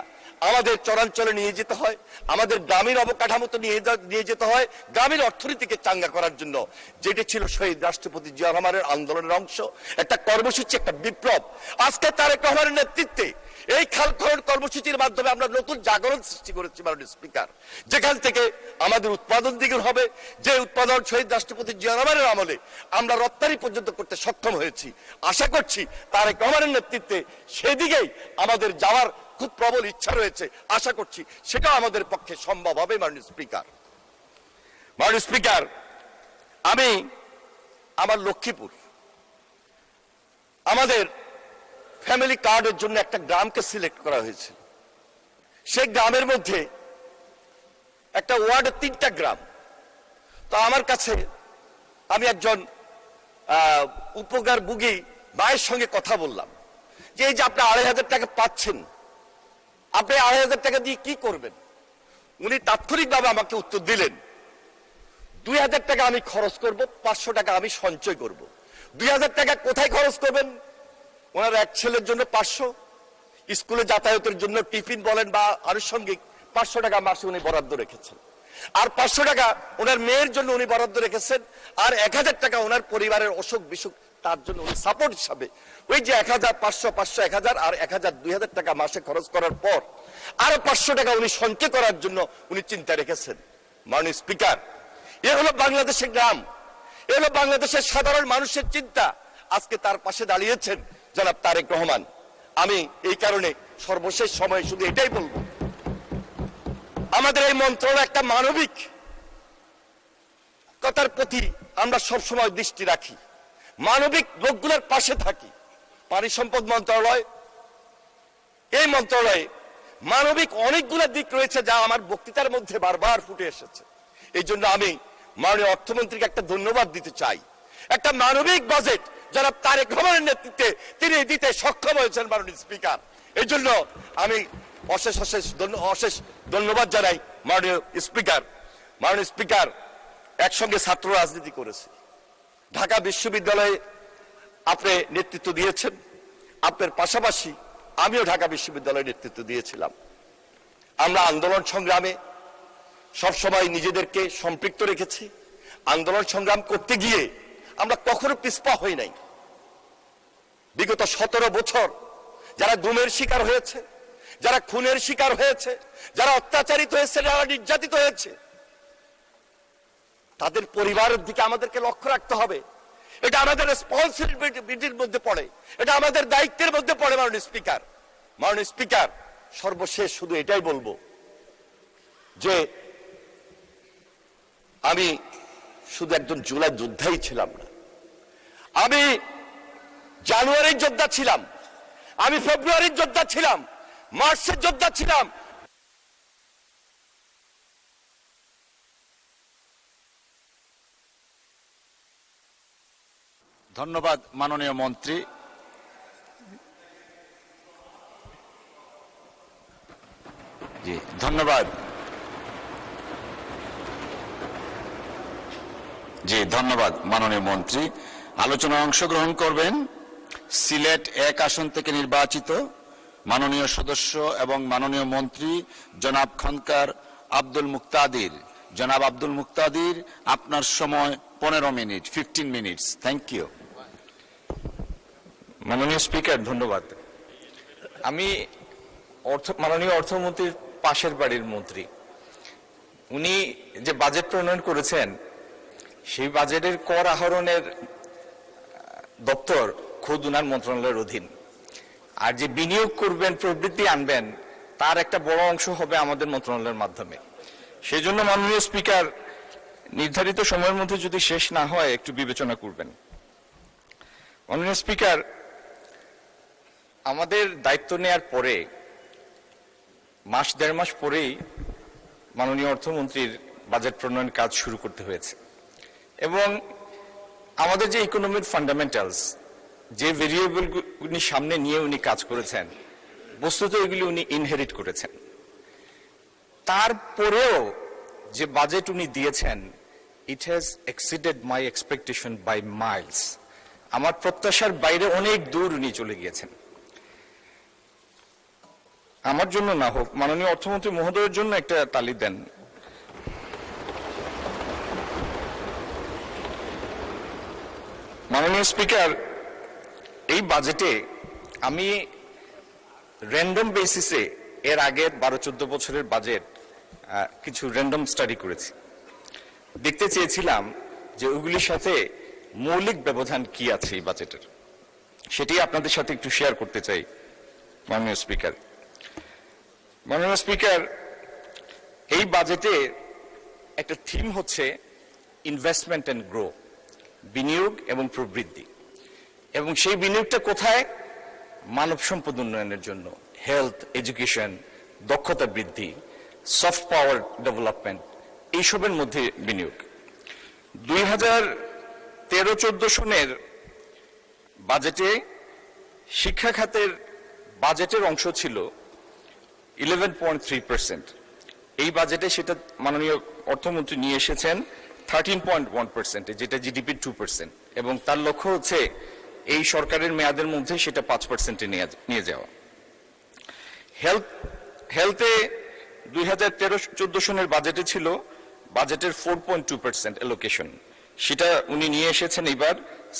S3: আমাদের চরাঞ্চলে নিয়ে যেতে হয়, আমাদের গ্রামীণ অবকাঠামোতে নিয়ে যেতে হয়, গ্রামীণ অর্থনীতিকে চাঙ্গা করার জন্য, যেটি ছিল শহীদ রাষ্ট্রপতি জিয়া রহমানের আন্দোলনের অংশ, একটা কর্মসূচি, একটা বিপ্লব। আজকে তারেক রহমানের নেতৃত্বে এই খাল খনন কর্মসূচির মাধ্যমে আমরা নতুন জাগরণ সৃষ্টি করেছি মাননীয় স্পিকার, যেখান থেকে আমাদের উৎপাদন দ্বিগুণ হবে। যে উৎপাদন শহীদ রাষ্ট্রপতি জিয়া রহমানের আমলে আমরা রপ্তানি পর্যন্ত করতে সক্ষম হয়েছি, আশা করছি তারেক রহমানের নেতৃত্বে সেদিকেই আমাদের যাওয়ার খুব প্রবল ইচ্ছা রয়েছে, আশা করছি সেটাও আমাদের পক্ষে সম্ভব হবে মাননীয় স্পিকার। মাননীয় স্পিকার, আমি আমার লক্ষ্মীপুর আমাদের ফ্যামিলি কার্ডের জন্য একটা গ্রামকে সিলেক্ট করা হয়েছে। সেই গ্রামের মধ্যে একটা ওয়ার্ডে 3টা গ্রাম। তো আমার কাছে আমি একজন উপকারভোগী মায়ের সঙ্গে কথা বললাম যে এই যে আপনি 2,500 টাকা পাচ্ছেন, আপনি 2,500 টাকা দিয়ে কি করবেন? উনি তাৎক্ষণিকভাবে আমাকে উত্তর দিলেন, 2,000 টাকা আমি খরচ করব, 500 টাকা আমি সঞ্চয় করব। 2,000 টাকা কোথায় খরচ করবেন? ওনার এক ছেলের জন্য 500, স্কুলে যাতায়াতের জন্য টিফিন বলেন বা আনুষঙ্গিক 500 টাকা মাসে উনি বরাদ্দ রেখেছেন। আর 500 টাকা ওনার মেয়ের জন্য উনি বরাদ্দ রেখেছেন। আর 1,000 টাকা ওনার পরিবারের অসুখ বিসুখ তার জন্য উনি সাপোর্ট হিসাবে, ওই যে 1,000, 500, 500, 1,000 আর 1,000, 2,000 টাকা মাসে খরচ করার পর আরো 500 টাকা উনি সঞ্চয় করার জন্য উনি চিন্তা রেখেছেন। মাননীয় স্পিকার, এ হলো বাংলাদেশের গ্রাম, এ হলো বাংলাদেশের সাধারণ মানুষের চিন্তা। আজকে তার পাশে দাঁড়িয়েছেন জনাব তারেক রহমান। আমি এই কারণে সর্বশেষ সময়ে শুধু এটাই বলবো, আমাদের এই মন্ত্রণালয় একটা মানবিক কথার প্রতি আমরা সবসময় দৃষ্টি রাখি, মানবিক লোকগুলোর পাশে থাকি। পানি সম্পদ মন্ত্রণালয়, এই মন্ত্রণালয়ে মানবিক অনেকগুলো দিক রয়েছে যা আমার বক্তৃতার মধ্যে বারবার ফুটে এসেছে। এই জন্য আমি মাননীয় অর্থমন্ত্রীকে একটা ধন্যবাদ দিতে চাই। একটা মানবিক বাজেট যারা তারেক রহমানের নেতৃত্বে তিনি দিতে সক্ষম হয়েছেন মাননীয় স্পিকার। এই জন্য আমি অশেষ ধন্যবাদ জানাই মাননীয় স্পিকার। মাননীয় স্পিকার, একসঙ্গে ছাত্র রাজনীতি করেছি, ঢাকা বিশ্ববিদ্যালয়ে আপনি নেতৃত্ব দিয়েছেন, আপনার পাশাপাশি আমিও ঢাকা বিশ্ববিদ্যালয়ে নেতৃত্ব দিয়েছিলাম। আমরা আন্দোলন সংগ্রামে সবসময় নিজেদেরকে সম্পৃক্ত রেখেছি। আন্দোলন সংগ্রাম করতে গিয়ে আমরা কখনো পিছপা হই নাই। বিগত 17 বছর যারা গুমের শিকার হয়েছে, যারা খুনের শিকার হয়েছে, যারা অত্যাচারিত হয়েছে, যারা নির্যাতিত হয়েছে, তাদের পরিবারের দিকে আমাদেরকে লক্ষ্য রাখতে হবে। এটা আমাদের রেসপন্সিবিলিটির মধ্যে পড়ে, এটা আমাদের দায়িত্বের মধ্যে পড়ে। মাননীয় স্পিকার, মাননীয় স্পিকার, সর্বশেষ শুধু এটাই বলবো যে আমি শুধু একজন জুলাই যোদ্ধাই ছিলাম না, আমি জানুয়ারির যোদ্ধা ছিলাম, আমি ফেব্রুয়ারির যোদ্ধা ছিলাম, মার্চের যোদ্ধা ছিলাম।
S1: ধন্যবাদ মাননীয় মন্ত্রী। জি ধন্যবাদ। জি ধন্যবাদ মাননীয় মন্ত্রী। আলোচনায় অংশগ্রহণ করবেন সিলেট 1 আসন থেকে নির্বাচিত মাননীয় সদস্য এবং মাননীয় মন্ত্রী জনাব খন্দকার আব্দুল মুক্তাদির। জনাব আব্দুল মুক্তাদির, আপনার সময় 15 মিনিট, 15 মিনিটস। Thank you.
S4: মাননীয় স্পিকার, ধন্যবাদ। আমি মাননীয় অর্থমন্ত্রীর পাশের বাড়ির মন্ত্রী। উনি যে বাজেট প্রণয়ন করেছেন, সেই বাজেটের কর আহরণের দপ্তর খোদ উনার মন্ত্রণালয়ের অধীন। আর যে বিনিয়োগ করবেন, প্রবৃদ্ধি আনবেন, তার একটা বড় অংশ হবে আমাদের মন্ত্রণালয়ের মাধ্যমে। সেই জন্য মাননীয় স্পিকার, নির্ধারিত সময়ের মধ্যে যদি শেষ না হয় একটু বিবেচনা করবেন। মাননীয় স্পিকার, আমাদের দায়িত্ব নেয়ার পরে মাস 1.5 মাস পরেই মাননীয় অর্থমন্ত্রীর বাজেট প্রণয়ন কাজ শুরু করতে হয়েছে। এবং আমাদের যে ইকোনমিক ফান্ডামেন্টালস, যে ভেরিয়েবল উনি সামনে নিয়ে উনি কাজ করেছেন, বস্তুত এগুলি উনি ইনহেরিট করেছেন। তারপরেও যে বাজেট উনি দিয়েছেন, it has exceeded my expectation by miles. আমার প্রত্যাশার বাইরে অনেক দূর উনি চলে গিয়েছেন। আমার জন্য না হোক, মাননীয় অর্থমন্ত্রী মহোদয়ের জন্য একটা তালি দেন। মাননীয় স্পিকার, এই বাজেটে আমি র্যান্ডম বেসিসে এর আগের 12-14 বছরের বাজেট কিছু র্যান্ডম স্টাডি করেছি। দেখতে চেয়েছিলাম যে ওগুলির সাথে মৌলিক ব্যবধান কি আছে এই বাজেটের, সেটি আপনাদের সাথে একটু শেয়ার করতে চাই। মাননীয় স্পিকার, এই বাজেটে একটা থিম হচ্ছে ইনভেস্টমেন্ট এন্ড গ্রো, বিনিয়োগ এবং প্রবৃদ্ধি। এবং সেই বিনিয়োগটা কোথায়? মানব সম্পদ উন্নয়নের জন্য, হেলথ, এডুকেশন, দক্ষতা বৃদ্ধি, সফট পাওয়ার ডেভেলপমেন্ট, এইসবের মধ্যে বিনিয়োগ। 2013-14 সনের বাজেটে শিক্ষা খাতের বাজেটের অংশ ছিল 11.3%। এই বাজেটে সেটা মাননীয় অর্থমন্ত্রী নিয়ে এসেছেন 13.1%, যেটা জিডিপির 2%, এবং তার লক্ষ্য হচ্ছে এই সরকারের মেয়াদের মধ্যে সেটা 5%-এ নিয়ে যাওয়া। হেলথে 2013-14 সনের বাজেটে ছিল বাজেটের 4.2% অ্যালোকেশন, সেটা উনি নিয়ে এসেছেন এবার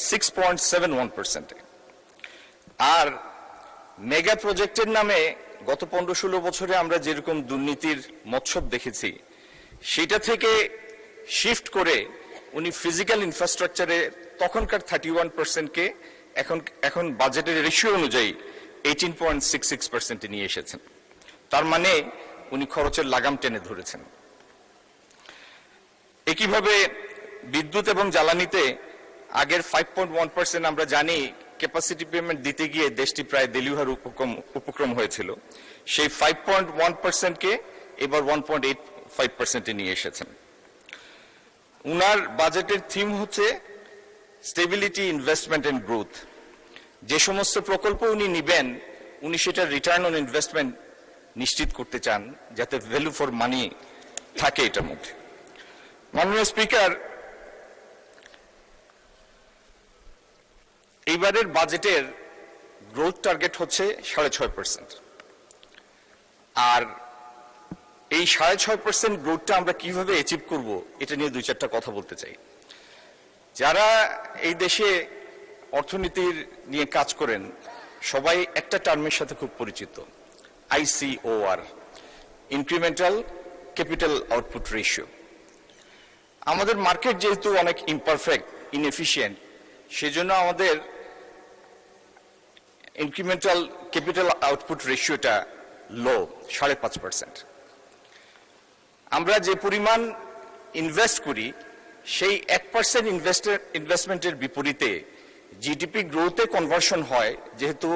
S4: 6.71%-এ। আর মেগা প্রজেক্টের নামে গত 15-16 বছরে আমরা যেরকম দুর্নীতির মৎসব দেখেছি, সেটা থেকে শিফট করে উনি ফিজিক্যাল ইনফ্রাস্ট্রাকচারে তখনকার 31%-কে এখন বাজেটের রেশিও অনুযায়ী 18.66%-এ নিয়ে এসেছেন। তার মানে উনি খরচের লাগাম টেনে ধরেছেন। একইভাবে বিদ্যুৎ এবং জ্বালানিতে আগের 5.1% আমরা জানি ক্যাপাসিটি পেমেন্ট দিতে গিয়ে দেশটি প্রায় দেলিউহার উপক্রম হয়েছিল। সেই 5.1%-কে এবার 1.85%-এ নিয়ে এসেছেন। উনার বাজেটের থিম হচ্ছে স্টেবিলিটি, ইনভেস্টমেন্ট এন্ড গ্রোথ। যে সমস্ত প্রকল্প উনি নিবেন, উনি সেটা রিটার্ন অন ইনভেস্টমেন্ট নিশ্চিত করতে চান, যাতে ভ্যালু ফর মানি থাকে এটার মধ্যে। মাননীয় স্পিকার, এইবারের বাজেটের গ্রোথ টার্গেট হচ্ছে 6.5%। আর এই 6.5% গ্রোথটা আমরা কিভাবে অ্যাচিভ করব, এটা নিয়ে 2-4টা কথা বলতে চাই। যারা এই দেশে অর্থনীতির নিয়ে কাজ করেন, সবাই একটা টার্মের সাথে খুব পরিচিত, ICOR, incremental capital output ratio. আমাদের মার্কেট যেহেতু অনেক ইমপারফেক্ট, ইনএফিশিয়েন্ট, সেজন্য আমাদের ইনক্রিমেন্টাল ক্যাপিটাল আউটপুট রেশিওটা লো, 5.5%। আমরা যে পরিমাণ ইনভেস্ট করি, সেই 1% ইনভেস্টমেন্টের বিপরীতে জিডিপি গ্রোথে কনভার্সন হয়, যেহেতু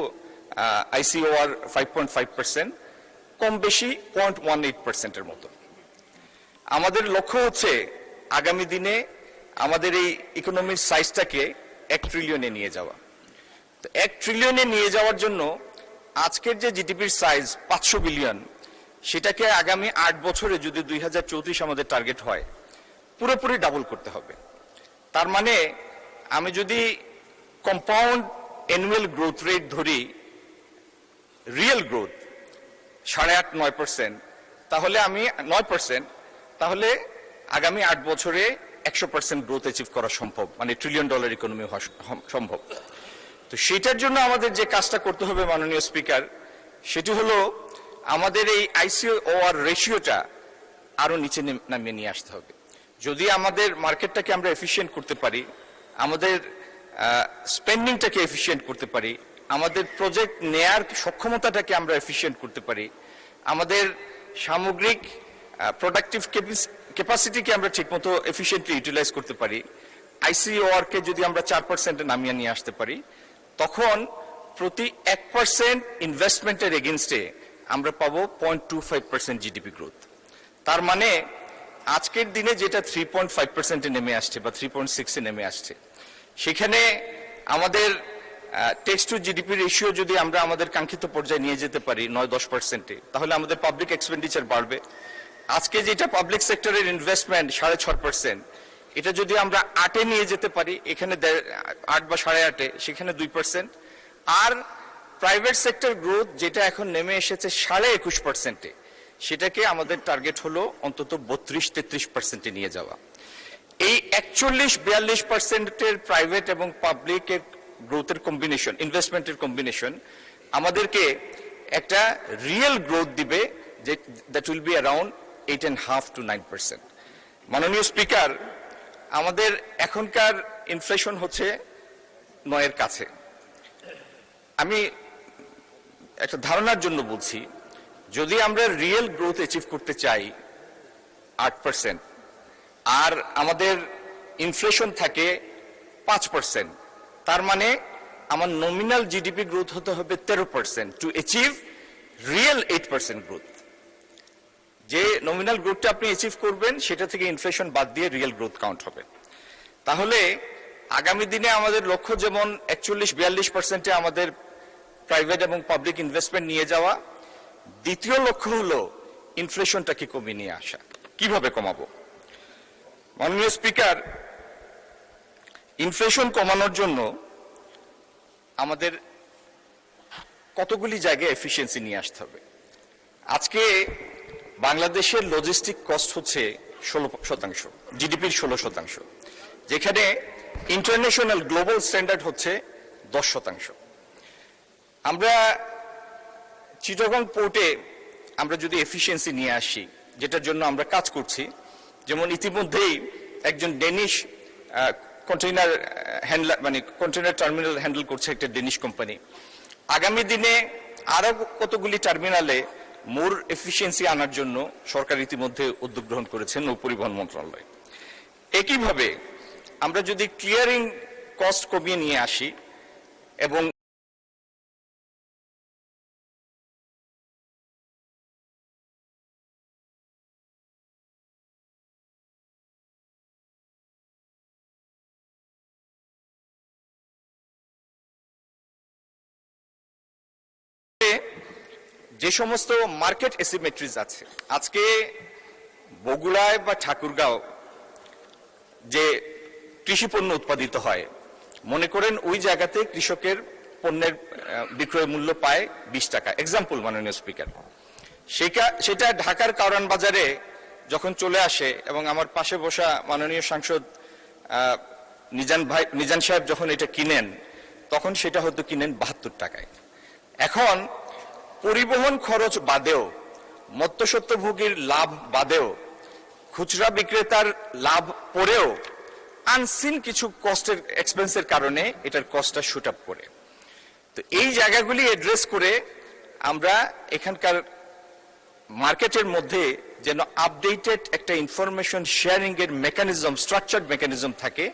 S4: ICOR 5.5%, কম বেশি 0.18%-এর মতো। আমাদের লক্ষ্য হচ্ছে আগামী দিনে আমাদের এই ইকোনমির সাইজটাকে 1 ট্রিলিয়নে নিয়ে যাওয়া। তো 1 ট্রিলিয়নে নিয়ে যাওয়ার জন্য আজকের যে জিডিপির সাইজ 500 বিলিয়ন, সেটাকে আগামী 8 বছরে যদি 2034 আমাদের টার্গেট হয়, পুরোপুরি ডাবল করতে হবে। তার মানে আমি যদি কম্পাউন্ড অ্যানুয়াল গ্রোথ রেট ধরি, রিয়েল গ্রোথ 8.5-9%, তাহলে আমি 9%, তাহলে আগামী 8 বছরে 100% গ্রোথ অ্যাচিভ করা সম্ভব, মানে $1 ট্রিলিয়ন ইকোনমি হওয়া সম্ভব। তো সেটার জন্য আমাদের যে কাজটা করতে হবে মাননীয় স্পিকার, সেটি হলো আমাদের এই আইসিওআর রেশিওটা আরো নিচে নামিয়ে নিয়ে আসতে হবে। যদি আমাদের মার্কেটটাকে আমরা এফিশিয়েন্ট করতে পারি, আমাদের স্পেন্ডিংটাকে এফিশিয়েন্ট করতে পারি, আমাদের প্রজেক্ট নেয়ার সক্ষমতাটাকে আমরা এফিশিয়েন্ট করতে পারি, আমাদের সামগ্রিক প্রোডাক্টিভ ক্যাপাসিটিকে আমরা ঠিকমতো এফিশিয়েন্টলি ইউটিলাইজ করতে পারি, আইসিওআর কে যদি আমরা 4% নামিয়ে নিয়ে আসতে পারি, তখন প্রতি 1% ইনভেস্টমেন্টের এগেইনস্টে আমরা পাবো 0.25% জিডিপি গ্রোথ। তার মানে আজকের দিনে যেটা 3.5% নেমে আসছে বা 3.6 নেমে আসছে, সেখানে আমাদের টেক্সট টু জিডিপি রেশিও যদি আমরা আমাদের কাঙ্ক্ষিত পর্যায়ে নিয়ে যেতে পারি 9-10%, তাহলে আমাদের পাবলিক এক্সপেন্ডিচার বাড়বে। আজকে যেটা পাবলিক সেক্টরের ইনভেস্টমেন্ট 6.5%, এটা যদি আমরা 8-এ নিয়ে যেতে পারি, এখানে 8 বা 8.5, সেখানে 2%। আর প্রাইভেট সেক্টর গ্রোথ যেটা এখন নেমে এসেছে 21.5%, সেটাকে আমাদের টার্গেট হলো অন্তত 32-33% নিয়ে যাওয়া। এই 41-42% প্রাইভেট এবং পাবলিকের গ্রোথের কম্বিনেশন, ইনভেস্টমেন্টের কম্বিনেশন আমাদেরকে একটা রিয়েল গ্রোথ দিবে, যে দ্যাট উইল বি অ্যারাউন্ড 8.5-9%। মাননীয় স্পিকার, আমাদের এখনকার ইনফ্লেশন হচ্ছে 9-এর কাছে। আমি একটা ধারণার জন্য বলছি, যদি আমরা রিয়েল গ্রোথ অ্যাচিভ করতে চাই 8%, আর আমাদের ইনফ্লেশন থাকে 5%, তার মানে আমার নমিনাল জিডিপি গ্রোথ হতে হবে 13% টু অ্যাচিভ রিয়েল 8% গ্রোথ। যে নমিনাল গ্রোথটা আপনি অ্যাচিভ করবেন, সেটা থেকে ইনফ্লেশন বাদ দিয়ে রিয়েল গ্রোথ কাউন্ট হবে। তাহলে আগামী দিনে আমাদের লক্ষ্য যেমন 41-42%-এ আমাদের প্রাইভেট এবং পাবলিক ইনভেস্টমেন্ট নিয়ে যাওয়া, দ্বিতীয় লক্ষ্য হলো ইনফ্লেশনটাকে কমিয়ে নিয়ে আসা। কিভাবে কমাবো? মাননীয় স্পিকার, ইনফ্লেশন কমানোর জন্য আমাদের কতগুলি জায়গায় এফিসিয়েন্সি নিয়ে আসতে হবে। আজকে বাংলাদেশের লজিস্টিক কস্ট হচ্ছে 16%, জিডিপির 16%, যেখানে ইন্টারন্যাশনাল গ্লোবাল স্ট্যান্ডার্ড হচ্ছে 10%। আমরা চিটাগং পোর্টে আমরা যদি এফিসিয়েন্সি নিয়ে আসি, যেটার জন্য আমরা কাজ করছি, যেমন ইতিমধ্যেই একজন ডেনিশ কন্টেইনার হ্যান্ডলার, মানে কন্টেইনার টার্মিনাল হ্যান্ডেল করছে একটা ডেনিশ কোম্পানি, আগামী দিনে আরো কতগুলি টার্মিনালে মোর এফিসিয়েন্সি আনার জন্য সরকার ইতিমধ্যে উদ্যোগ গ্রহণ করেছেন নৌ পরিবহন মন্ত্রণালয়। একইভাবে আমরা যদি ক্লিয়ারিং কস্ট কমিয়ে নিয়ে আসি এবং যে সমস্ত মার্কেট এসিমেট্রিজ আছে, আজকে বগুড়ায় বা ঠাকুরগাঁও যে কৃষি পণ্য উৎপাদিত হয়, মনে করেন ওই জায়গাতে কৃষকের পণ্যের বিক্রয় মূল্য পায় 20 টাকা, এক্সাম্পল মাননীয় স্পিকার। সেটা ঢাকার কারওয়ান বাজারে যখন চলে আসে, এবং আমার পাশে বসা মাননীয় সাংসদ নিজান সাহেব যখন এটা কিনেন, তখন সেটা হয়তো কিনেন 72 টাকায়। এখন পরিবহন খরচ বাদেও, মধ্যস্বত্বভোগীর লাভ বাদেও, খুচরা বিক্রেতার লাভ পরেও আনসিন কিছু কস্টের এক্সপেন্সের কারণে এটার কস্টটা শুট আপ করে। তো এই জায়গাগুলি অ্যাড্রেস করে আমরা এখানকার মার্কেটের মধ্যে যেন আপডেটেড একটা ইনফরমেশন শেয়ারিং এর মেকানিজম, স্ট্রাকচার্ড মেকানিজম থাকে,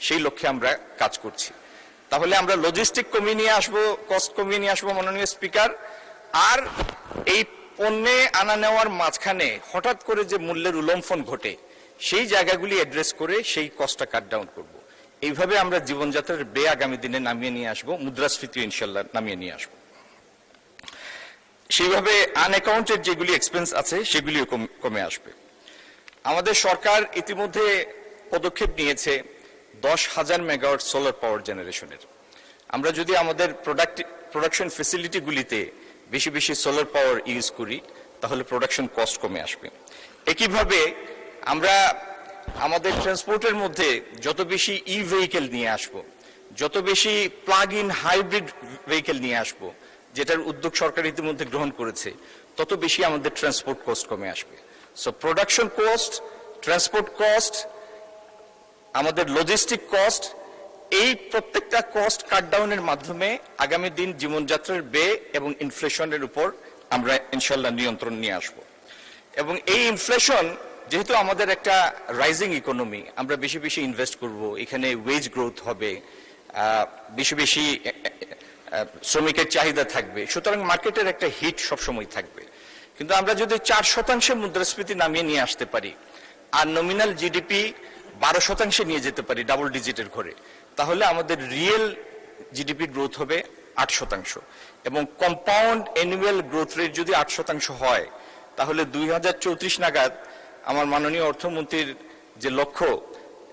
S4: সেই লক্ষ্যে আমরা কাজ করছি। তাহলে আমরা লজিস্টিক কমিয়ে নিয়ে আসবো, কস্ট কমিয়ে নিয়ে আসবো মাননীয় স্পিকার। আর এই পণ্যে আনা নেওয়ার মাঝখানে হঠাৎ করে যে মূল্যের উল্লম্ফন ঘটে, সেই জায়গাগুলি অ্যাড্রেস করে সেই কস্টটা কাট ডাউন করব। এইভাবে আমরা জীবনযাত্রার ব্যয় আগামী দিনে নামিয়ে নিয়ে আসবো, মুদ্রাস্ফীতি ইনশাল্লাহ নামিয়ে নিয়ে আসবো। সেইভাবে আনঅ্যাকাউন্টেড যেগুলি এক্সপেন্স আছে সেগুলিও কমে আসবে। আমাদের সরকার ইতিমধ্যে পদক্ষেপ নিয়েছে 10,000 মেগাওয়াট সোলার পাওয়ার জেনারেশনের। আমরা যদি আমাদের প্রোডাকশন ফেসিলিটিগুলিতে বেশি বেশি সোলার পাওয়ার ইউজ করি তাহলে প্রোডাকশন কস্ট কমে আসবে। একইভাবে আমরা আমাদের ট্রান্সপোর্টের মধ্যে যত বেশি ই ভেহিকেল নিয়ে আসব, যত বেশি প্লাগ ইন হাইব্রিড ভেহিকেল নিয়ে আসব, যেটার উদ্যোগ সরকার ইতিমধ্যে গ্রহণ করেছে, তত বেশি আমাদের ট্রান্সপোর্ট কস্ট কমে আসবে। So production cost, transport cost, আমাদের লজিস্টিক কস্ট, এই প্রত্যেকটা কস্ট কাটডাউনের মাধ্যমে আগামী দিন জীবনযাত্রার ব্যয় এবং ইনফ্লেশনের উপর আমরা ইনশাল্লাহ নিয়ন্ত্রণ নিয়ে আসব। এবং এই ইনফ্লেশন যেহেতু আমাদের একটা রাইজিং ইকোনমি, আমরা বেশি বেশি ইনভেস্ট করব, এখানে ওয়েজ গ্রোথ হবে, বেশি বেশি শ্রমিকের চাহিদা থাকবে, সুতরাং মার্কেটের একটা হিট সবসময় থাকবে। কিন্তু আমরা যদি 4% মুদ্রাস্ফীতি নামিয়ে নিয়ে আসতে পারি আর নমিনাল জিডিপি 12% নিয়ে যেতে পারি ডাবল ডিজিটের ঘরে, তাহলে আমাদের রিয়েল জিডিপি গ্রোথ হবে 8%। এবং কম্পাউন্ড অ্যানুয়াল গ্রোথ রেট যদি 8% হয় তাহলে 2034 নাগাদ আমার মাননীয় অর্থমন্ত্রীর যে লক্ষ্য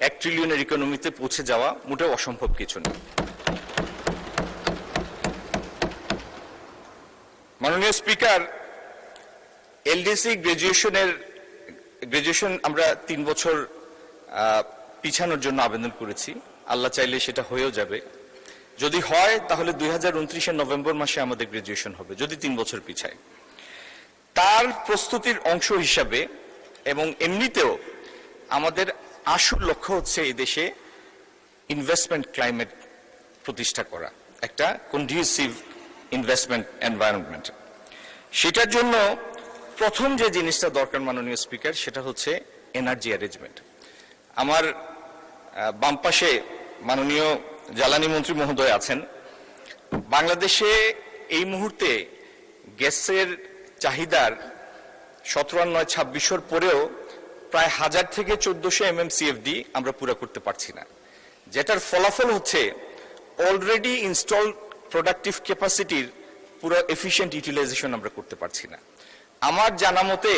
S4: 1 ট্রিলিয়নের ইকোনমিতে পৌঁছে যাওয়া মোটেও অসম্ভব কিছু না। মাননীয় স্পিকার, এলডিসি গ্রাজুয়েশন আমরা 3 বছর পিছানোর জন্য আবেদন করেছি। আল্লাহ চাইলে সেটা হয়েও যাবে। যদি হয় তাহলে 2029 নভেম্বর মাসে আমাদের গ্রাজুয়েশন হবে, যদি 3 বছর পিছায়। তার প্রস্তুতির অংশ হিসাবে এবং এমনিতেও আমাদের আসল লক্ষ্য হচ্ছে এই দেশে ইনভেস্টমেন্ট ক্লাইমেট প্রতিষ্ঠা করা, একটা কন্ডিউসিভ ইনভেস্টমেন্ট এনভায়রনমেন্ট। সেটার জন্য প্রথম যে জিনিসটা দরকার মাননীয় স্পিকার, সেটা হচ্ছে এনার্জি অ্যারেঞ্জমেন্ট। আমার বাম পাশে মাননীয় জ্বালানি মন্ত্রী মহোদয় আছেন। বাংলাদেশে এই মুহূর্তে গ্যাসের চাহিদার 17/9/26 পরেও প্রায় 1000 থেকে 1400 MMCFD আমরা পুরা করতে পারছি না, যেটার ফলাফল হচ্ছে অলরেডি ইনস্টল প্রোডাক্টিভ ক্যাপাসিটির পুরো এফিশিয়েন্ট ইউটিলাইজেশন আমরা করতে পারছি না। আমার জানা মতে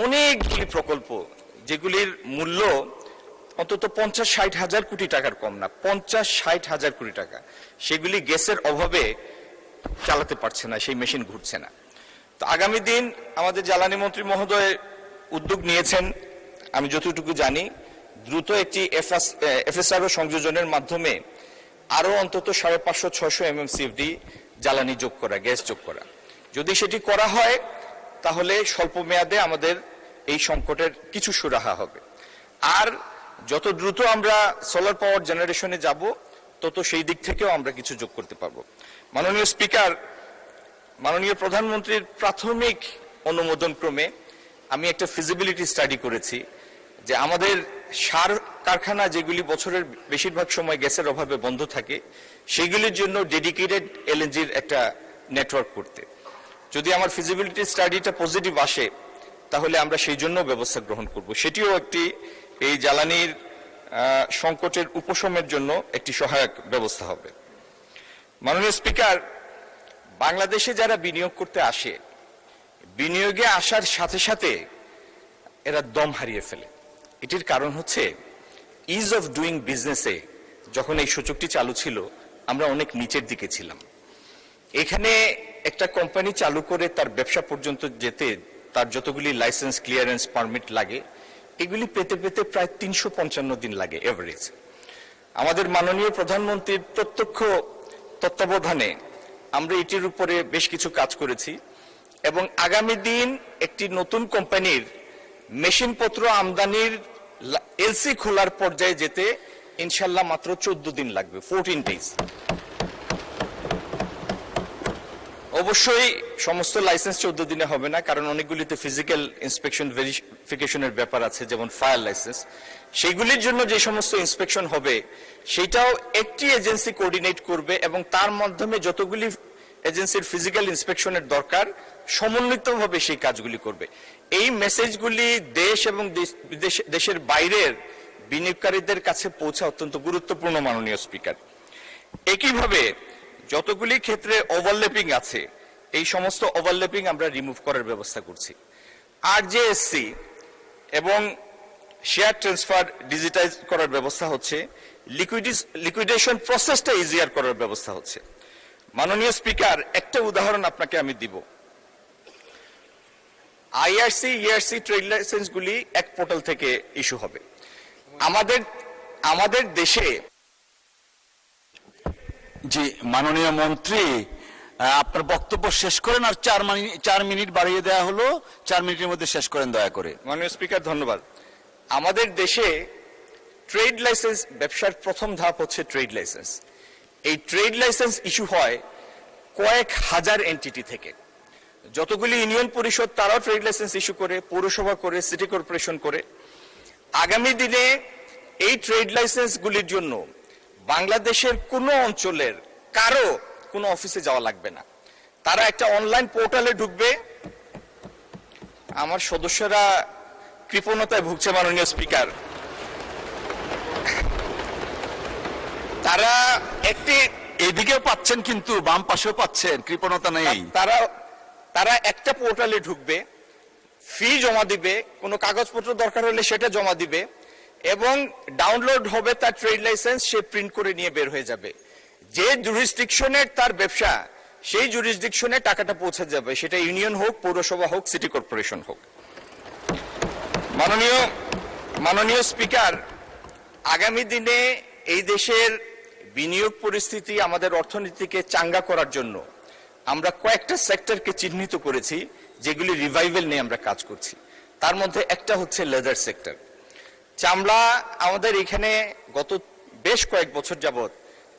S4: অনেকগুলি প্রকল্প যেগুলির মূল্য অন্তত 50-60 হাজার কোটি টাকার কম না, 50-60 হাজার কোটি টাকা, সেগুলি গ্যাসের অভাবে চালাতে পারছে না, সেই মেশিন ঘুরছে না। তো আগামী দিন আমাদের জ্বালানি মন্ত্রী মহোদয় উদ্যোগ নিয়েছেন, আমি যতটুকু জানি, দ্রুত একটি এফএসআরও সংযোজনের মাধ্যমে আরো অন্তত 550-600 MMCFD জ্বালানি যোগ করা, গ্যাস যোগ করা। যদি সেটি করা হয় তাহলে স্বল্প মেয়াদে আমাদের এই সংকটের কিছু সুরাহা হবে। আর যত দ্রুত আমরা সোলার পাওয়ার জেনারেশনে যাব তত সেই দিক থেকেও আমরা কিছু যোগ করতে পারবো। মাননীয় স্পিকার, মাননীয় প্রধানমন্ত্রীর প্রাথমিক অনুমোদন ক্রমে আমি একটা ফিজিবিলিটি স্টাডি করেছি যে আমাদের সার কারখানা যেগুলি বছরের বেশিরভাগ সময় গ্যাসের অভাবে বন্ধ থাকে, সেগুলির জন্য ডেডিকেটেড এলএনজির একটা নেটওয়ার্ক করতে। যদি আমার ফিজিবিলিটি স্টাডিটা পজিটিভ আসে তাহলে আমরা সেই জন্য ব্যবস্থা গ্রহণ করব। সেটিও একটি এই জ্বালানির সংকটের উপশমের জন্য একটি সহায়ক ব্যবস্থা হবে। মাননীয় স্পিকার, বাংলাদেশে যারা বিনিয়োগ করতে আসে, বিনিয়োগে আসার সাথে সাথে এরা দম হারিয়ে ফেলে। এটির কারণ হচ্ছে ইজ অফ ডুইং বিজনেসে যখন এই সূচকটি চালু ছিল আমরা অনেক নিচের দিকে ছিলাম। এখানে একটা কোম্পানি চালু করে তার ব্যবসা পর্যন্ত যেতে তার যতগুলি লাইসেন্স, ক্লিয়ারেন্স, পারমিট লাগে, এগুলি পেতে পেতে প্রায় 355 দিন লাগে এভারেজ। আমাদের মাননীয় প্রধানমন্ত্রীর প্রত্যক্ষ তত্ত্বাবধানে আমরা এটির উপরে বেশ কিছু কাজ করেছি এবং আগামী দিন একটি নতুন কোম্পানির মেশিনপত্র আমদানির এলসি খোলার পর্যায়ে যেতে ইনশাল্লাহ মাত্র 14 দিন লাগবে, 14 ডেজ। অবশ্যই সমস্ত লাইসেন্স 14 দিনে হবে না, কারণ অনেকগুলিতে ফিজিক্যাল ইন্সপেকশন, ভেরিফিকেশনের ব্যাপার আছে, যেমন ফায়ার লাইসেন্স। সেইগুলির জন্য যে সমস্ত ইন্সপেকশন হবে সেটাও একটি এজেন্সি কোঅর্ডিনেট করবে এবং তার মাধ্যমে যতগুলি এজেন্সির ফিজিক্যাল ইন্সপেকশনের দরকার সমন্বিতভাবে সেই কাজগুলি করবে। এই মেসেজগুলি দেশ এবং দেশের বাইরের বিনিয়োগকারীদের কাছে পৌঁছা অত্যন্ত গুরুত্বপূর্ণ মাননীয় স্পিকার। একইভাবে যতগুলি ক্ষেত্রে ওভারল্যাপিং আছে এই সমস্ত ওভারল্যাপিং আমরা রিমুভ করার ব্যবস্থা করছি। আরজেএসসি এবং শেয়ার ট্রান্সফার ডিজিটাইজ করার ব্যবস্থা হচ্ছে, লিকুইডেশন প্রসেসটা ইজিয়ার করার ব্যবস্থা হচ্ছে। মাননীয় স্পিকার, একটা উদাহরণ আপনাকে আমি দিব। আইআরসি, ইআরসি ট্রেড লাইসেন্স গুলি এক পোর্টাল থেকে ইস্যু হবে। আমাদের দেশে
S1: জি মাননীয় মন্ত্রী, আপনার বক্তব্য শেষ করেন, আর 4 মিনিট বাড়িয়ে দেওয়া হলো, 4 মিনিটের মধ্যে শেষ করেন দয়া করে।
S4: মাননীয় স্পিকার ধন্যবাদ। আমাদের দেশে ট্রেড লাইসেন্স, ব্যবসার প্রথম ধাপ হচ্ছে ট্রেড লাইসেন্স। এই ট্রেড লাইসেন্স ইস্যু হয় কয়েক হাজার এন্টিটি থেকে। যতগুলি ইউনিয়ন পরিষদ তারাও ট্রেড লাইসেন্স ইস্যু করে, পৌরসভা করে, সিটি কর্পোরেশন করে। আগামী দিনে এই ট্রেড লাইসেন্স গুলির জন্য বাংলাদেশের কোনো অঞ্চলের কারো কোনো অফিসে যাওয়া লাগবে না। তারা একটা অনলাইন পোর্টালে ঢুকবে। আমার সদস্যরা কৃপণতায় ভুগছে মাননীয় স্পিকার। তারা একটি,
S1: এদিকেও পাচ্ছেন কিন্তু বাম পাশেও পাচ্ছেন, কৃপণতা নেই।
S4: তারা একটা পোর্টালে ঢুকবে, ফি জমা দিবে, কোনো কাগজপত্র দরকার হলে সেটা জমা দিবে, এবং ডাউনলোড হবে তার ট্রেড লাইসেন্স, সে প্রিন্ট করে নিয়ে বের হয়ে যাবে। যে জুরিসডিকশনের তার ব্যবসা, সেই জুরিসডিকশনে টাকাটা পৌঁছে যাবে, সেটা ইউনিয়ন হোক, পৌরসভা হোক, সিটি কর্পোরেশন হোক। মাননীয় স্পিকার, আগামী দিনে এই দেশের বিনিয়োগ পরিস্থিতি, আমাদের অর্থনীতিকে চাঙ্গা করার জন্য আমরা কয়েকটা সেক্টরকে চিহ্নিত করেছি, যেগুলি রিভাইভাল নিয়ে আমরা কাজ করছি। তার মধ্যে একটা হচ্ছে লেদার সেক্টর। চামড়া, আমাদের এখানে গত বেশ কয়েক বছর যাবত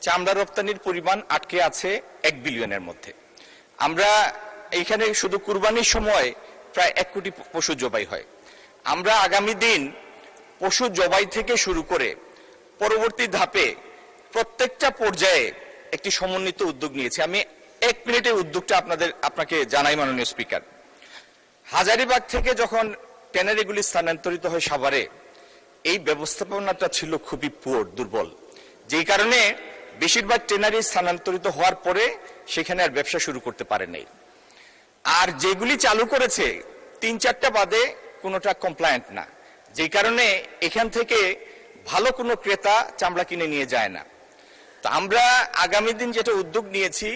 S4: চামড়া রপ্তানির পরিমাণ আটকে আছে 1 বিলিয়নের মধ্যে। আমরা এইখানে শুধু কুরবানির সময় প্রায় 1 কোটি পশু জবাই হয়। আমরা আগামী দিন পশু জবাই থেকে শুরু করে পরবর্তী ধাপে প্রত্যেকটা পর্যায়ে একটি সমন্বিত উদ্যোগ নিয়েছি। আমি 1 মিনিটের উদ্যোগটা আপনাকে জানাই মাননীয় স্পিকার। হাজারীবাগ থেকে যখন ট্যানারিগুলি স্থানান্তরিত হয় সাভারে, এই ব্যবস্থাপনাটা ছিল খুবই দুর্বল, যেই কারণে বেশিরভাগ ট্যানারি স্থানান্তরিত হওয়ার পরে সেখানে আর ব্যবসা শুরু করতে পারে নাই। আর যেগুলি চালু করেছে 3-4টা বাদে কোনোটা কমপ্লায়েন্ট না, যেই কারণে এখান থেকে ভালো কোনো ক্রেতা চামড়া কিনে নিয়ে যায় না। তো আমরা আগামী দিন যেটা উদ্যোগ নিয়েছি,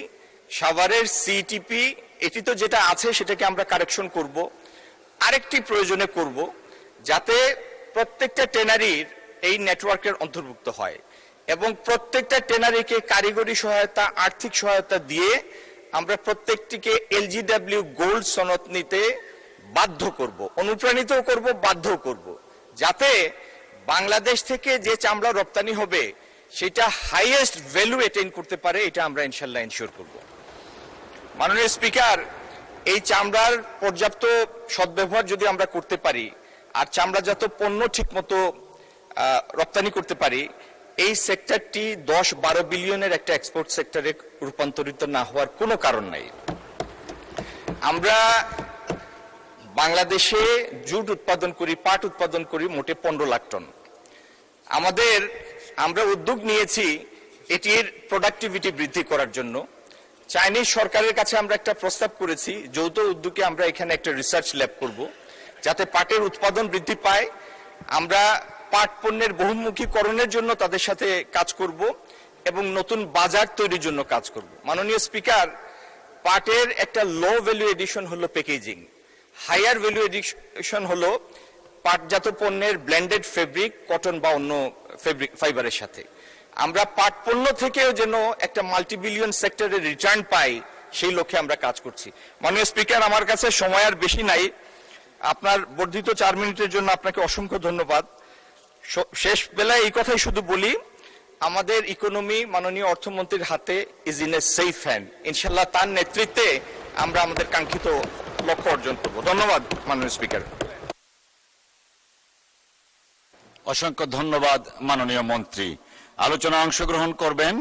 S4: সাভারের সিটিপি, এটি তো যেটা আছে সেটাকে আমরা কারেকশন করব, আরেকটি প্রয়োজনে করব, যাতে প্রত্যেকটা ট্যানারির এই নেটওয়ার্কের অন্তর্ভুক্ত হয়, এবং প্রত্যেকটা ট্যানারিকে কারিগরি সহায়তা, আর্থিক সহায়তা দিয়ে আমরা প্রত্যেকটিকে এলজিডব্লিউ গোল্ড সনদ নিতে বাধ্য করব, অনুপ্রাণিত করব, বাধ্য করব, যাতে বাংলাদেশ থেকে যে চামড়া রপ্তানি হবে সেটা হাইয়েস্ট ভ্যালু অ্যাটেইন করতে পারে। এটা আমরা ইনশাল্লাহ এনশিওর করব। মাননীয় স্পিকার, এই চামড়ার পর্যাপ্ত সদ্ব্যবহার যদি আমরা করতে পারি, আর চামড়াজাত পণ্য ঠিক মতো রপ্তানি করতে পারি, এই সেক্টরটি 10-12 বিলিয়নের একটা এক্সপোর্ট সেক্টরে রূপান্তরিত না হওয়ার কোনো কারণ নাই। আমরা বাংলাদেশে জুট উৎপাদন করি, পাট উৎপাদন করি মোটে 15 লাখ টন। আমরা উদ্যোগ নিয়েছি এটির প্রোডাক্টিভিটি বৃদ্ধি করার জন্য। চাইনিজ সরকারের কাছে আমরা একটা প্রস্তাব করেছি, যৌথ উদ্যোগে আমরা এখানে একটা রিসার্চ ল্যাব করব, যাতে পাটের উৎপাদন বৃদ্ধি পায়। আমরা পাট পণ্যের বহুমুখীকরণের জন্য তাদের সাথে কাজ করব এবং নতুন বাজার তৈরির জন্য কাজ করব। মাননীয় স্পিকার, পাটের একটা লো ভ্যালু এডিশন হলো প্যাকেজিং, হায়ার ভ্যালু এডিশন হলো পাটজাত পণ্যের ব্লেন্ডেড ফেব্রিক, কটন বা অন্য ফেব্রিক ফাইবারের সাথে। আমরা পাট পণ্য থেকেও যেন একটা মাল্টিবিলিয়ন সেক্টরের রিটার্ন পাই, সেই লক্ষ্যে আমরা কাজ করছি। মাননীয় স্পিকার, আমার কাছে সময় আর বেশি নাই। আপনার বর্ধিত 4 মিনিটের জন্য আপনাকে অসংখ্য ধন্যবাদ। শেষ বেলায় এই কথাই শুধু বলি, আমাদের ইকোনমি মাননীয় অর্থমন্ত্রীর হাতে is in a safe hand. ইনশাল্লাহ তার নেতৃত্বে আমরা আমাদের কাঙ্ক্ষিত লক্ষ্য অর্জন করব। ধন্যবাদ মাননীয় স্পিকার।
S1: অসংখ্য ধন্যবাদ মাননীয় মন্ত্রী। আলোচনা অংশগ্রহণ করবেন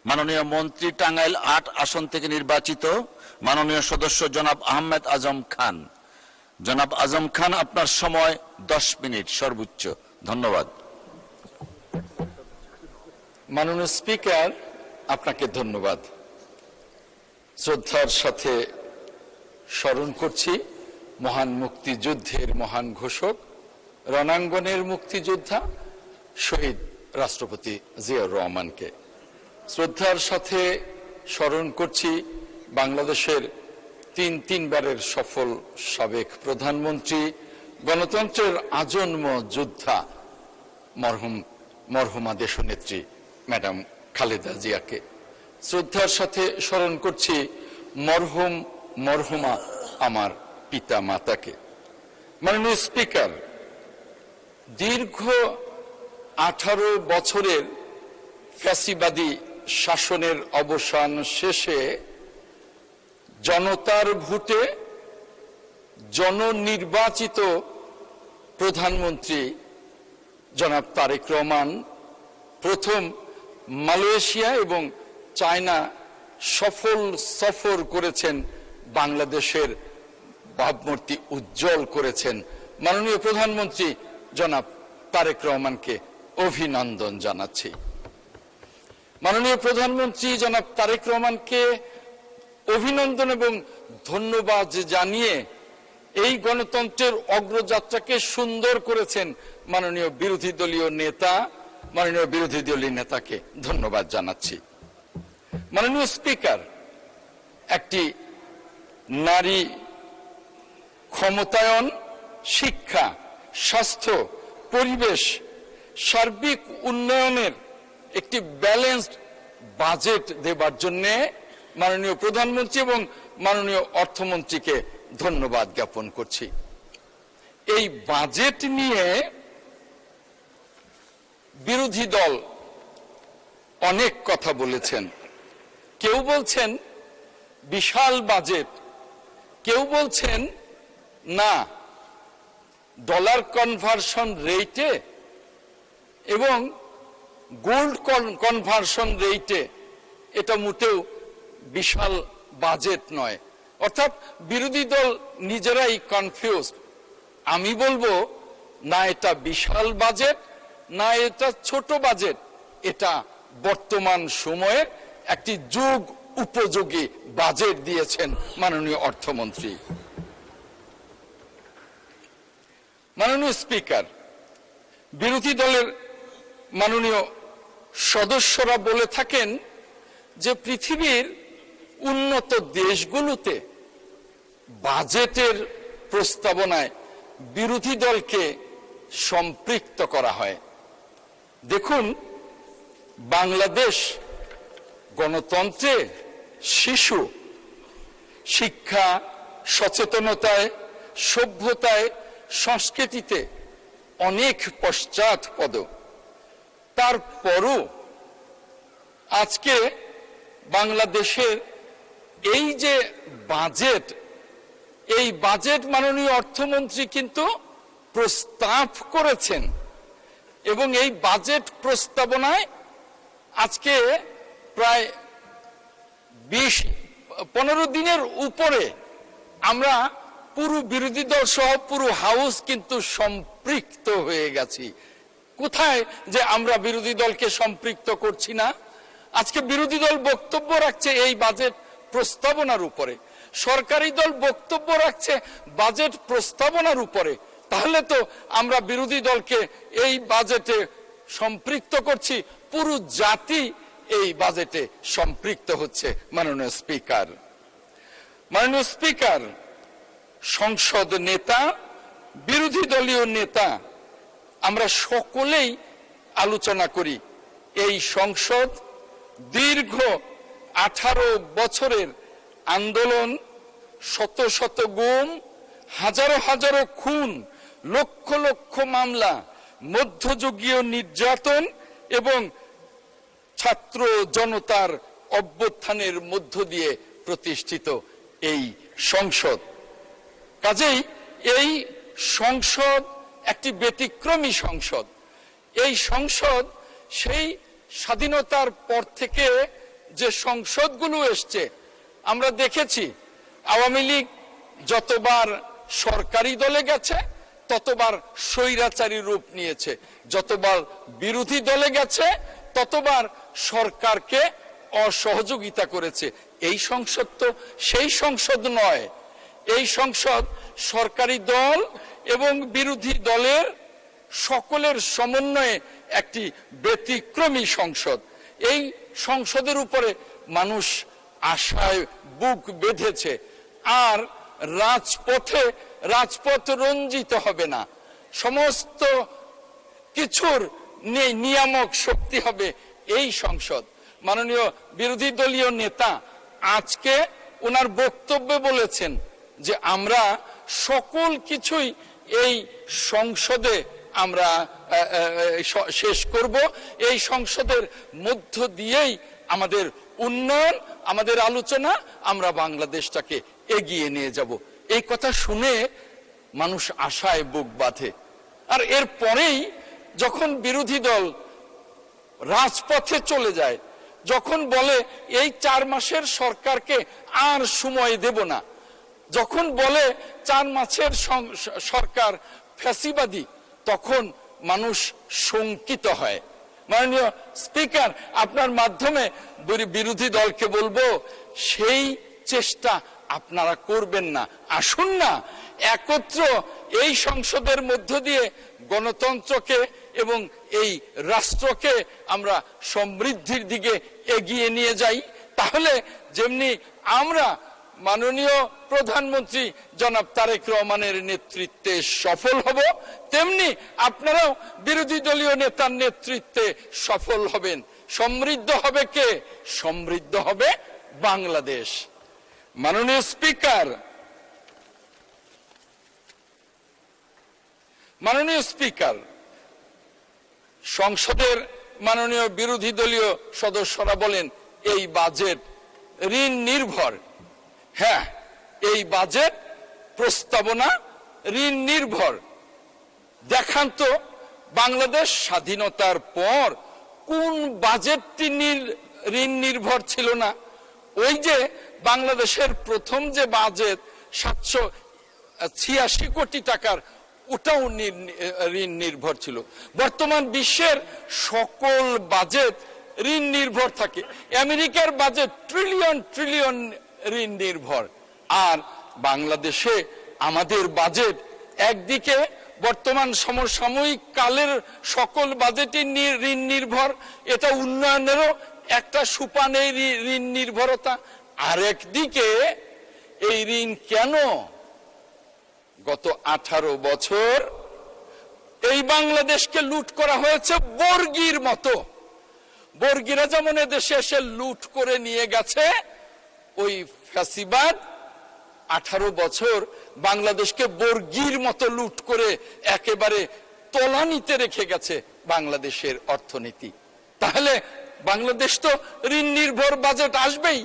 S1: মাননীয় মন্ত্রী, টাঙ্গাইল 8 আসন থেকে নির্বাচিত মাননীয় সদস্য জনাব আহমেদ আজম খান। জনাব আজম খান, আপনার সময় 10 মিনিট সর্বোচ্চ। ধন্যবাদ।
S5: মাননীয় স্পিকার, আপনাকে ধন্যবাদ। শ্রদ্ধার সাথে স্মরণ করছি মহান মুক্তিযুদ্ধের মহান ঘোষক, রণাঙ্গনের মুক্তিযোদ্ধা শহীদ রাষ্ট্রপতি জিয়াউর রহমানকে। শ্রদ্ধার সাথে স্মরণ করছি বাংলাদেশের তিনবারের সফল সাবেক প্রধানমন্ত্রী, গণতন্ত্রের আজন্ম যোদ্ধা মরহুমা দেশনেত্রী ম্যাডাম খালেদা জিয়াকে। শ্রদ্ধার সাথে স্মরণ করছি মরহুমা আমার পিতা মাতাকে। মাননীয় স্পিকার, দীর্ঘ 18 বছরের ফ্যাসিবাদী শাসনের অবসান শেষে জনতার ভোটে জননির্বাচিত প্রধানমন্ত্রী জনাব তারেক রহমান প্রথম মালয়েশিয়া এবং চায়না সফর করেছেন, বাংলাদেশের ভাবমূর্তি উজ্জ্বল করেছেন। মাননীয় প্রধানমন্ত্রী জনাব তারেক রহমানকে অভিনন্দন জানাচ্ছি। মাননীয় প্রধানমন্ত্রী জনাব তারেক রহমানকে অভিনন্দন এবং ধন্যবাদ জানিয়ে এই গণতন্ত্রের অগ্রযাত্রাকে সুন্দর করেছেন মাননীয় বিরোধী দলীয় নেতাকে ধন্যবাদ জানাচ্ছি। মাননীয় স্পিকার, একটি নারী ক্ষমতায়ন, শিক্ষা, স্বাস্থ্য, পরিবেশ, সার্বিক উন্নয়নের একটি ব্যালেন্সড বাজেট দেবার জন্য মাননীয় প্রধানমন্ত্রী এবং মাননীয় অর্থমন্ত্রীকে ধন্যবাদ জ্ঞাপন করছি। এই বাজেট নিয়ে বিরোধী দল অনেক কথা বলেছেন। কেউ বলছেন বিশাল বাজেট, কেউ বলছেন না ডলার কনভার্সন রেটে এবং গোল্ড কনভার্সন রেটে এটা মোটেও বিশাল বাজেট নয়। অর্থাৎ বিরোধী দল নিজেরাই কনফিউজ। আমি বলবো না এটা বিশাল বাজেট, না এটা ছোট বাজেট, এটা বর্তমান সময়ে একটি যুগ উপযোগী বাজেট দিয়েছেন মাননীয় অর্থমন্ত্রী। মাননীয় স্পিকার, বিরোধী দলের মাননীয় সদস্যরা বলে থাকেন যে পৃথিবীর উন্নত দেশগুলোতে বাজেটের প্রস্তাবনায় বিরোধী দলকে সম্পৃক্ত করা হয়। দেখুন, বাংলাদেশ গণতন্ত্রে শিশু, শিক্ষা, সচেতনতায়, সভ্যতায়, সংস্কৃতিতে অনেক পশ্চাৎপদ। তারপরও আজকে বাংলাদেশের এই যে বাজেট, এই বাজেট মাননীয় অর্থমন্ত্রী কিন্তু প্রস্তাব করেছেন এবং এই বাজেট প্রস্তাবনায় আজকে প্রায় 15 দিনের উপরে আমরা পুরো বিরোধী দল সহ পুরো হাউস কিন্তু সম্পৃক্ত হয়ে গেছি। কোথায় যে আমরা বিরোধী দলকে সম্পৃক্ত করছি না? আজকে বিরোধী দল বক্তব্য রাখছে এই বাজেট প্রস্তাবনার উপরে, সরকারি দল বক্তব্য রাখছে বাজেট প্রস্তাবনার উপরে। তাহলে তো আমরা বিরোধী দলকে এই বাজেটে সম্পৃক্ত করছি, পুরো জাতি এই বাজেটে সম্পৃক্ত হচ্ছে। মাননীয় স্পিকার, সংসদ নেতা, বিরোধী দলীয় নেতা, আমরা সকলেই আলোচনা করি এই সংসদ দীর্ঘ 18 বছরের আন্দোলন, শত শত গুম, হাজারো হাজারো খুন, লক্ষ লক্ষ মামলা, মধ্যযুগীয় নির্যাতন এবং ছাত্র জনতার অভ্যুত্থানের মধ্য দিয়ে প্রতিষ্ঠিত এই সংসদ। কাজেই এই সংসদ একটি ব্যতিক্রমী সংসদ। এই সংসদ সেই স্বাধীনতার পর থেকে যে সংসদগুলো এসছে আমরা দেখেছি, আওয়ামী লীগ যতবার সরকারি দলে গেছে ততবার স্বৈরাচারী রূপ নিয়েছে, যতবার বিরোধী দলে গেছে ততবার সরকারকে অসহযোগিতা করেছে। এই সংসদ তো সেই সংসদ নয়। এই সংসদ সরকারি দল এবং বিরোধী দলের সকলের সমন্বয়ে একটি ব্যতিক্রমী সংসদ। এই সংসদের উপরে মানুষ আশায় বুক বেঁধেছে। আর রাজপথ রঞ্জিত হবে না, সমস্ত কিছুর নিয়ামক শক্তি হবে এই সংসদ। মাননীয় বিরোধী দলীয় নেতা আজকে ওনার বক্তব্যে বলেছেন যে আমরা সকল কিছুই এই সংসদে আমরা শেষ করব, এই সংসদের মধ্য দিয়েই আমাদের উন্নয়ন, আমাদের আলোচনা, আমরা বাংলাদেশটাকে এগিয়ে নিয়ে যাব। এই কথা শুনে মানুষ আশায় বুক বাঁধে। আর এর পরেই যখন বিরোধী দল রাজপথে চলে যায়, যখন বলে এই 4 মাসের সরকারকে আর সময় দেব না, যখন বলে 4 মাসের সরকার ফ্যাসিবাদী, তখন মানুষ শঙ্কিত হয়। মাননীয় স্পিকার, আপনার মাধ্যমে বিরোধী দলকে বলবো, সেই চেষ্টা আপনারা করবেন না। আসুন না একত্র এই সংসদের মধ্য দিয়ে গণতন্ত্রকে এবং এই রাষ্ট্রকে আমরা সমৃদ্ধির দিকে এগিয়ে নিয়ে যাই। তাহলে যেমনি আমরা মাননীয় প্রধানমন্ত্রী জনাব তারেক রহমানের নেতৃত্বে সফল হব, তেমনি আপনারাও বিরোধী দলীয় নেতার নেতৃত্বে সফল হবেন। সমৃদ্ধ হবে কে? সমৃদ্ধ হবে বাংলাদেশ। মাননীয় স্পিকার, সংসদের মাননীয় বিরোধী দলীয় সদস্যরা বলেন এই বাজেট ঋণ নির্ভর। হ্যাঁ, এই বাজেট প্রস্তাবনা ঋণ নির্ভর। দেখান তো বাংলাদেশ স্বাধীনতার পর কোন বাজেটটি ঋণ নির্ভর ছিল না? ওই যে বাংলাদেশের প্রথম যে বাজেট 786 কোটি টাকার, ওটাও ঋণ নির্ভর ছিল। বর্তমান বিশ্বের সকল বাজেট ঋণ নির্ভর থাকে। আমেরিকার বাজেট ট্রিলিয়ন ঋণ নির্ভর। আর বাংলাদেশে আমাদের বাজেট একদিকে বর্তমান সমসাময়িক কালের সকল বাজেটই ঋণ নির্ভর, এটা উন্নয়নেরও একটা সোপান এই ঋণ নির্ভরতা। আরেকদিকে এই ঋণ কেন? গত 18 বছর এই বাংলাদেশকে লুট করা হয়েছে বর্গীর মতো। বর্গীরা যেমন দেশে এসে লুট করে নিয়ে গেছে, ওই ফ্যাসিবাদ 18 বছর বাংলাদেশকে বর্গীর মতো লুট করে একেবারে তলানিতে রেখে গেছে বাংলাদেশের অর্থনীতি। তাহলে বাংলাদেশ তো ঋণ নির্ভর বাজেট আসবেই,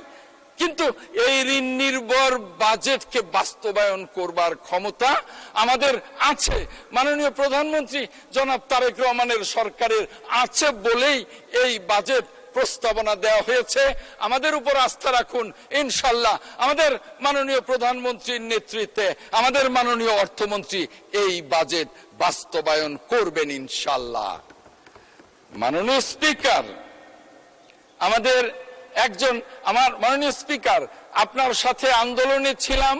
S5: কিন্তু এই ঋণ নির্ভর বাজেটকে বাস্তবায়ন করবার ক্ষমতা আমাদের আছে। মাননীয় প্রধানমন্ত্রী জনাব তারেক রহমানের সরকারের আছে বলেই এই বাজেট প্রস্তাবনা দেওয়া হয়েছে। আমাদের উপর আস্থা রাখুন, ইনশাল্লাহ আমাদের মাননীয় প্রধানমন্ত্রীর নেতৃত্বে আমাদের মাননীয় অর্থমন্ত্রী এই বাজেট বাস্তবায়ন করবেন ইনশাল্লাহ। মাননীয় স্পিকার, আমার মাননীয় স্পিকার, আপনার সাথে আন্দোলনে ছিলাম,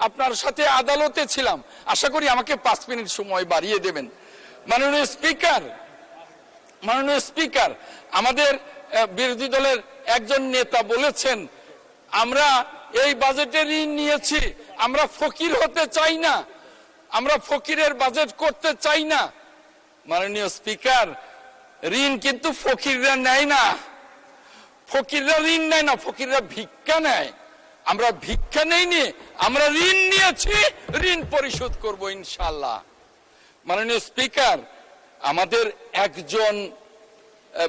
S5: আপনার সাথে আদালতে ছিলাম। আশা করি আমাকে 5 মিনিট সময় বাড়িয়ে দেবেন। মাননীয় স্পিকার, আমাদের বিরোধী দলের একজন নেতা বলেছেন আমরা এই বাজেটে ঋণ নিয়েছি, আমরা ফকির হতে চাই না, আমরা ফকিরের বাজেট করতে চাই না। মাননীয় স্পিকার, ঋণ কিন্তু ফকিররা নেয় না, ফকিররা ঋণ নেয় না, ফকিররা ভিক্ষা নেয়। আমরা ভিক্ষা নেইনি, আমরা ঋণ নিয়েছি, ঋণ পরিশোধ করব ইনশাআল্লাহ। মাননীয় স্পিকার, আমাদের একজন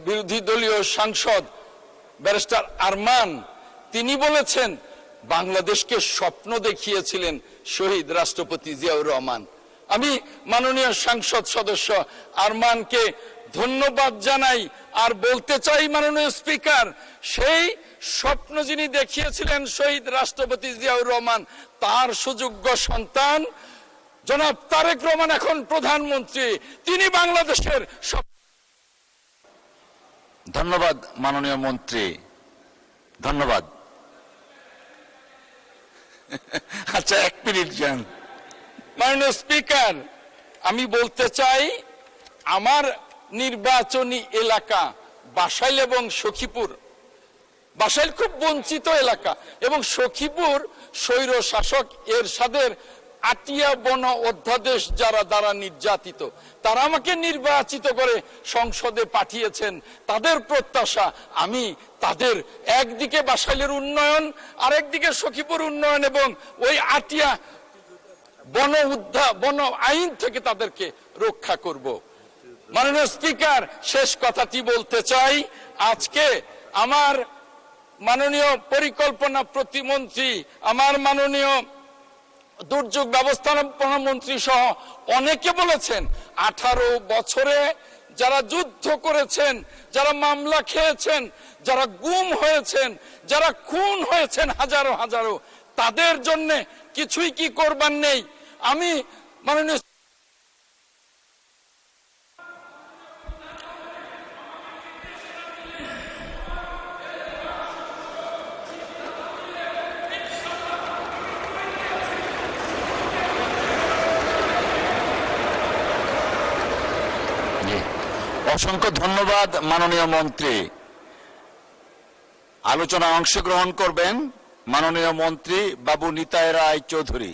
S5: বিরোধী দলীয় সাংসদ ব্যারিস্টার আরমান, তিনি বলেছেন বাংলাদেশকে স্বপ্ন দেখিয়েছিলেন শহীদ রাষ্ট্রপতি জিয়াউর রহমান। আমি মাননীয় সংসদ সদস্য আরমানকে ধন্যবাদ জানাই আর বলতে চাই মাননীয় স্পিকার, সেই স্বপ্ন যিনি দেখিয়েছিলেন শহীদ রাষ্ট্রপতি জিয়াউর রহমান, তার সুযোগ্য সন্তান জনাব তারেক রহমান এখন প্রধানমন্ত্রী, তিনি বাংলাদেশের
S1: ধন্যবাদ মাননীয় মন্ত্রী, ধন্যবাদ। আচ্ছা, 1 মিনিট যান।
S5: মাননীয় স্পিকার, আমি বলতে চাই আমার নির্বাচনী এলাকা বাসাইল এবং সখীপুর, বাসাইল খুব বঞ্চিত এলাকা এবং সখীপুর স্বৈর শাসক এরশাদের আটিয়া বন অধ্যাদেশ যারা দ্বারা নির্যাতিত, তারা আমাকে নির্বাচিত করে সংসদে পাঠিয়েছেন। তাদের প্রত্যাশা আমি তাদের একদিকে বাসাইলের উন্নয়ন, আরেকদিকে সখীপুর উন্নয়ন এবং ওই আটিয়া বন আইন থেকে তাদেরকে রক্ষা করব। মাননীয় স্পিকার, শেষ কথাটি বলতে চাই, আজকে আমার মাননীয় পরিকল্পনা প্রতিমন্ত্রী, আমার মাননীয় দুর্যোগ ব্যবস্থাপনা মন্ত্রী সহ অনেকে বলেছেন 18 বছরে যারা যুদ্ধ করেছেন, যারা মামলা খেয়েছেন, যারা গুম হয়েছেন, যারা খুন হয়েছেন হাজারো হাজারো, তাদের জন্য কিছুই কি করবার নেই। আমি মাননীয়
S1: অসংখ্য ধন্যবাদ মাননীয় মন্ত্রী। আলোচনায় অংশগ্রহণ করবেন মাননীয় মন্ত্রী বাবু নিতাই রায় চৌধুরী।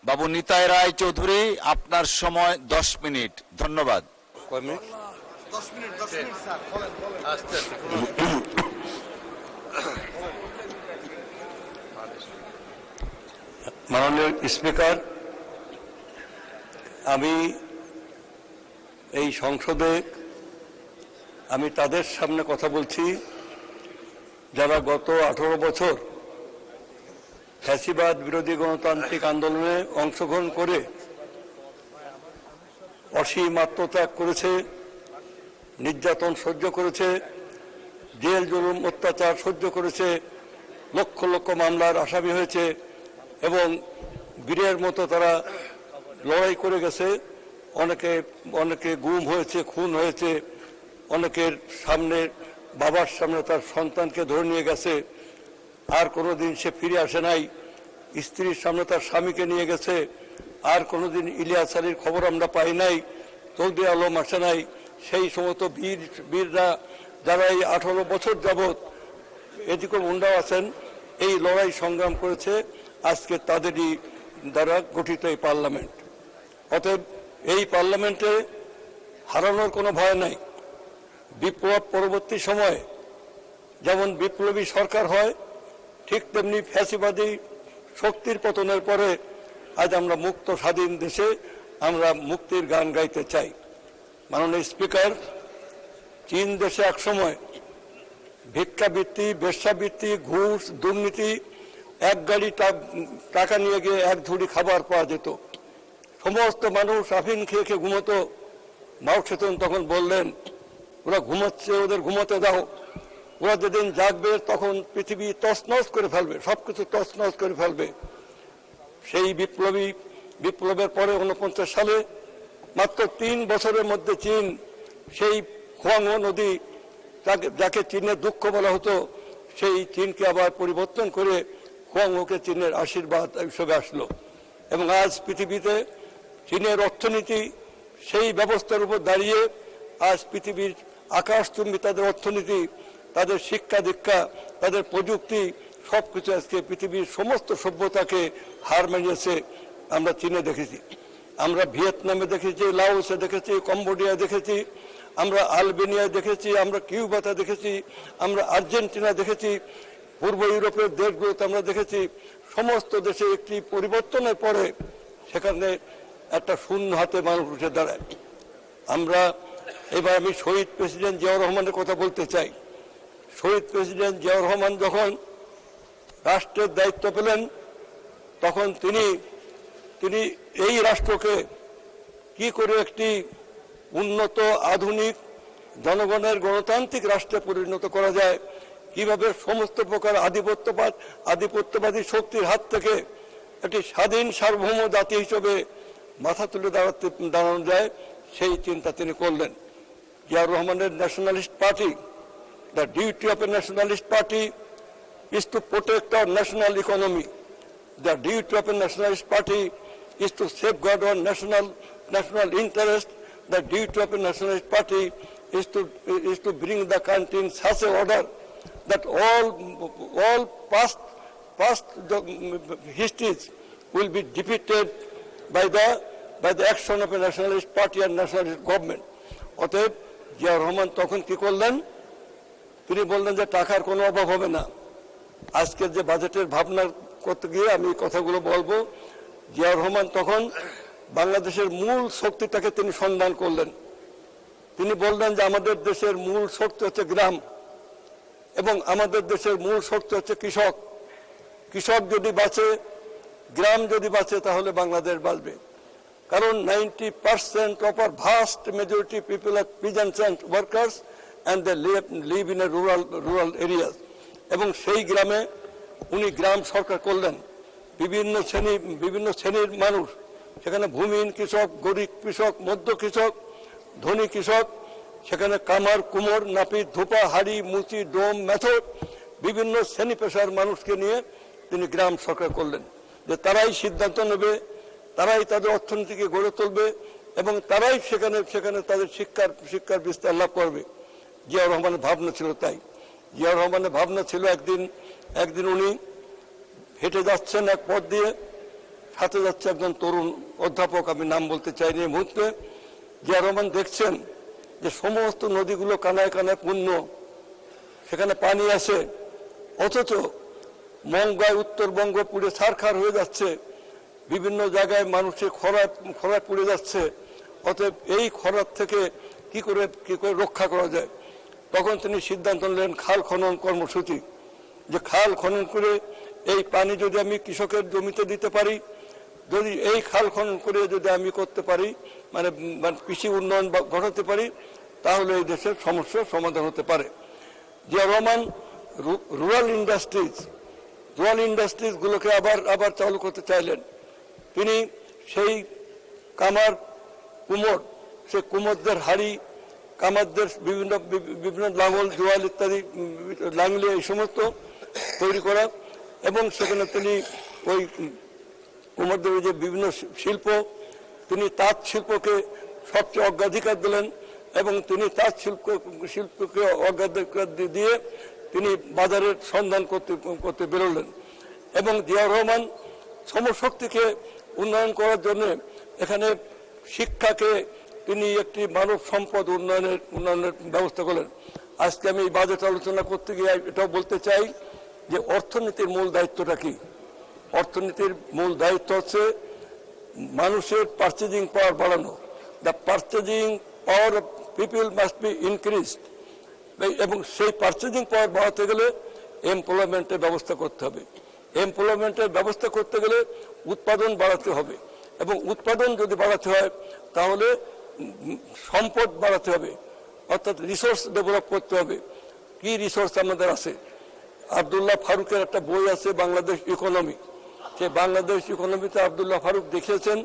S1: বাবু নিতাই রায় চৌধুরী, আপনার সময় 10 মিনিট। ধন্যবাদ।
S6: মাননীয় স্পিকার, আমি এই সংসদে আমি তাদের সামনে কথা বলছি যারা গত 18 বছর ফ্যাসিবাদ বিরোধী গণতান্ত্রিক আন্দোলনে অংশগ্রহণ করে অসীম আত্মত্যাগ করেছে, নির্যাতন সহ্য করেছে, জেল জুলুম অত্যাচার সহ্য করেছে, লক্ষ লক্ষ মামলার আসামি হয়েছে এবং বীরের মতো তারা লড়াই করে গেছে। অনেকে গুম হয়েছে, খুন হয়েছে, অনেকের সামনে বাবার সামনে তার সন্তানকে ধরে নিয়ে গেছে, আর কোনোদিন সে ফিরে আসে নাই। স্ত্রীর সামনে তার স্বামীকে নিয়ে গেছে, আর কোনোদিন ইলিয়াস আলীর খবর আমরা পাই নাই, চৌধুরী আলম আসে নাই। সেই সমস্ত বীররা যারা এই 18 বছর যাবৎ এদিকে মুন্ডাও আছেন, এই লড়াই সংগ্রাম করেছে, আজকে তাদেরই দ্বারা গঠিত এই পার্লামেন্ট। অতএব এই পার্লামেন্টে হারানোর কোনো ভয় নাই। বিপ্লব পরবর্তী সময়ে যেমন বিপ্লবী সরকার হয়, ঠিক তেমনি ফ্যাসিবাদী শক্তির পতনের পরে আজ আমরা মুক্ত স্বাধীন দেশে আমরা মুক্তির গান গাইতে চাই। মাননীয় স্পিকার, চীন দেশে একসময় ভিক্ষাবৃত্তি, বেশ্যাবৃত্তি, ঘুষ, দুর্নীতি, এক গাড়ি টাকা নিয়ে গিয়ে এক ঝুড়ি খাবার পাওয়া যেত, সমস্ত মানুষ আফিন খেয়ে খেয়ে ঘুমতো। মাও সেতুন তখন বললেন, ওরা ঘুমাচ্ছে, ওদের ঘুমাতে দাও, ওরা যেদিন জাগবে তখন পৃথিবী তছনছ করে ফেলবে, সবকিছু তছনছ করে ফেলবে। সেই বিপ্লবের পরে 49 সালে মাত্র 3 বছরের মধ্যে চীন সেই খোয়াংহো নদী, যাকে চীনের দুঃখ বলা হতো, সেই চীনকে আবার পরিবর্তন করে খোয়াংহোকে চীনের আশীর্বাদ হিসেবে আসলো। এবং আজ পৃথিবীতে চীনের অর্থনীতি সেই ব্যবস্থার উপর দাঁড়িয়ে আজ পৃথিবীর আকাশচুম্বী তাদের অর্থনীতি, তাদের শিক্ষা দীক্ষা, তাদের প্রযুক্তি সবকিছু আজকে পৃথিবীর সমস্ত সভ্যতাকে হার মানিয়েছে। আমরা চীনে দেখেছি, আমরা ভিয়েতনামে দেখেছি, লাওসে দেখেছি, কম্বোডিয়া দেখেছি, আমরা আলবেনিয়া দেখেছি, আমরা কিউবাতে দেখেছি, আমরা আর্জেন্টিনা দেখেছি, পূর্ব ইউরোপের দেশগুলোতে আমরা দেখেছি। সমস্ত দেশে একটি পরিবর্তনের পরে সেখানে একটা শূন্য হাতে মানুষ উঠে দাঁড়ায়। এবার আমি শহীদ প্রেসিডেন্ট জিয়াউর রহমানের কথা বলতে চাই। শহীদ প্রেসিডেন্ট জিয়াউর রহমান যখন রাষ্ট্রের দায়িত্ব পেলেন, তখন তিনি এই রাষ্ট্রকে কি করে একটি উন্নত, আধুনিক, জনগণের গণতান্ত্রিক রাষ্ট্রে পরিণত করা যায়, কিভাবে সমস্ত প্রকার আধিপত্যবাদী শক্তির হাত থেকে একটি স্বাধীন সার্বভৌম জাতি হিসেবে মাথা তুলে দাঁড়ানো যায়, সেই চিন্তা তিনি করলেন। জিয়াউর রহমানের nationalist party, the duty of A nationalist party is to protect our national economy. The duty of a nationalist party is to safeguard our national interest. The duty of a nationalist party is to bring the country in such a order that all past histories will be defeated by the action of a nationalist party and nationalist government. অতএব জিয়াউর রহমান তখন কি করলেন? তিনি বললেন যে টাকার কোনো অভাব হবে না। আজকের যে বাজেটের ভাবনা করতে গিয়ে আমি কথাগুলো বলবো। জিয়াউর রহমান তখন বাংলাদেশের মূল শক্তিটাকে তিনি সন্ধান করলেন। তিনি বললেন যে আমাদের দেশের মূল শক্তি হচ্ছে গ্রাম এবং আমাদের দেশের মূল শক্তি হচ্ছে কৃষক। কৃষক যদি বাঁচে, গ্রাম যদি বাঁচে, তাহলে বাংলাদেশ বাঁচবে। কারণ 90% of our vast majority people are peasants and workers and they live in a rural areas. এবং সেই গ্রামে উনি গ্রাম সরকার করলেন। বিভিন্ন শ্রেণীর মানুষ, সেখানে ভূমিহীন কৃষক, গরিব কৃষক, মধ্য কৃষক, ধনী কৃষক, সেখানে কামার, কুমোর, নাপিত, ধোপা, হাড়ি, মুচি, ডোম, মেথড, বিভিন্ন শ্রেণী পেশার মানুষকে নিয়ে তিনি গ্রাম সরকার করলেন, যে তারাই সিদ্ধান্ত নেবে, তারাই তাদের অর্থনীতিকে গড়ে তুলবে এবং তারাই সেখানে তাদের শিক্ষার বিস্তার লাভ করবে। জিয়াউর রহমানের ভাবনা ছিল তাই। জিয়াউর রহমানের ভাবনা ছিল একদিন উনি হেঁটে যাচ্ছেন এক পথ দিয়ে, সাথে যাচ্ছে একজন তরুণ অধ্যাপক, আমি নাম বলতে চাইনি এই মুহূর্তে। জিয়াউর রহমান দেখছেন যে সমস্ত নদীগুলো কানায় কানায় পূর্ণ, সেখানে পানি আসে, অথচ মঙ্গায় উত্তরবঙ্গ পুড়ে ছারখার হয়ে যাচ্ছে, বিভিন্ন জায়গায় মানুষের খরায় পুড়ে যাচ্ছে। অতএব এই খরার থেকে কি করে রক্ষা করা যায়? তখন তিনি সিদ্ধান্ত নিলেন খাল খনন কর্মসূচি, যে খাল খনন করে এই পানি যদি আমি কৃষকের জমিতে দিতে পারি, যদি এই খাল খনন করে যদি আমি করতে পারি, মানে কৃষি উন্নয়ন ঘটাতে পারি, তাহলে এই দেশের সমস্যার সমাধান হতে পারে। জিয়াউর রহমান রুরাল ইন্ডাস্ট্রিজগুলোকে আবার চালু করতে চাইলেন। তিনি সেই কামার, কুমোর, সেই কুমোরদের হাড়ি, কামারদের বিভিন্ন লাঙল, জোয়াল ইত্যাদি লাঙলি এই সমস্ত তৈরি করা, এবং সেখানে তিনি ওই কুমোরদের যে বিভিন্ন শিল্প, তিনি তাঁত শিল্পকে সবচেয়ে অগ্রাধিকার দিলেন এবং তিনি তাঁত শিল্পকে অগ্রাধিকার দিয়ে তিনি বাজারের সন্ধান করতে বেরোলেন। এবং জিয়াউর রহমান শ্রমশক্তিকে উন্নয়ন করার জন্য এখানে শিক্ষাকে তিনি একটি মানব সম্পদ উন্নয়নের ব্যবস্থা করলেন। আজকে আমি এই বাজেট আলোচনা করতে গিয়ে এটাও বলতে চাই যে অর্থনীতির মূল দায়িত্বটা কি? অর্থনীতির মূল দায়িত্ব হচ্ছে মানুষের পারচেজিং পাওয়ার বাড়ানো। The purchasing power of people must be increased, এবং সেই পারচেজিং পাওয়ার বাড়াতে গেলে এমপ্লয়মেন্টের ব্যবস্থা করতে হবে। এমপ্লয়মেন্টের ব্যবস্থা করতে গেলে উৎপাদন বাড়াতে হবে, এবং উৎপাদন যদি বাড়াতে হয় তাহলে সম্পদ বাড়াতে হবে, অর্থাৎ রিসোর্স ডেভেলপ করতে হবে। কি রিসোর্স আমাদের আছে? আব্দুল্লাহ ফারুকের একটা বই আছে, বাংলাদেশ ইকোনমি। সে বাংলাদেশ ইকোনমিতে আব্দুল্লাহ ফারুক দেখিয়েছেন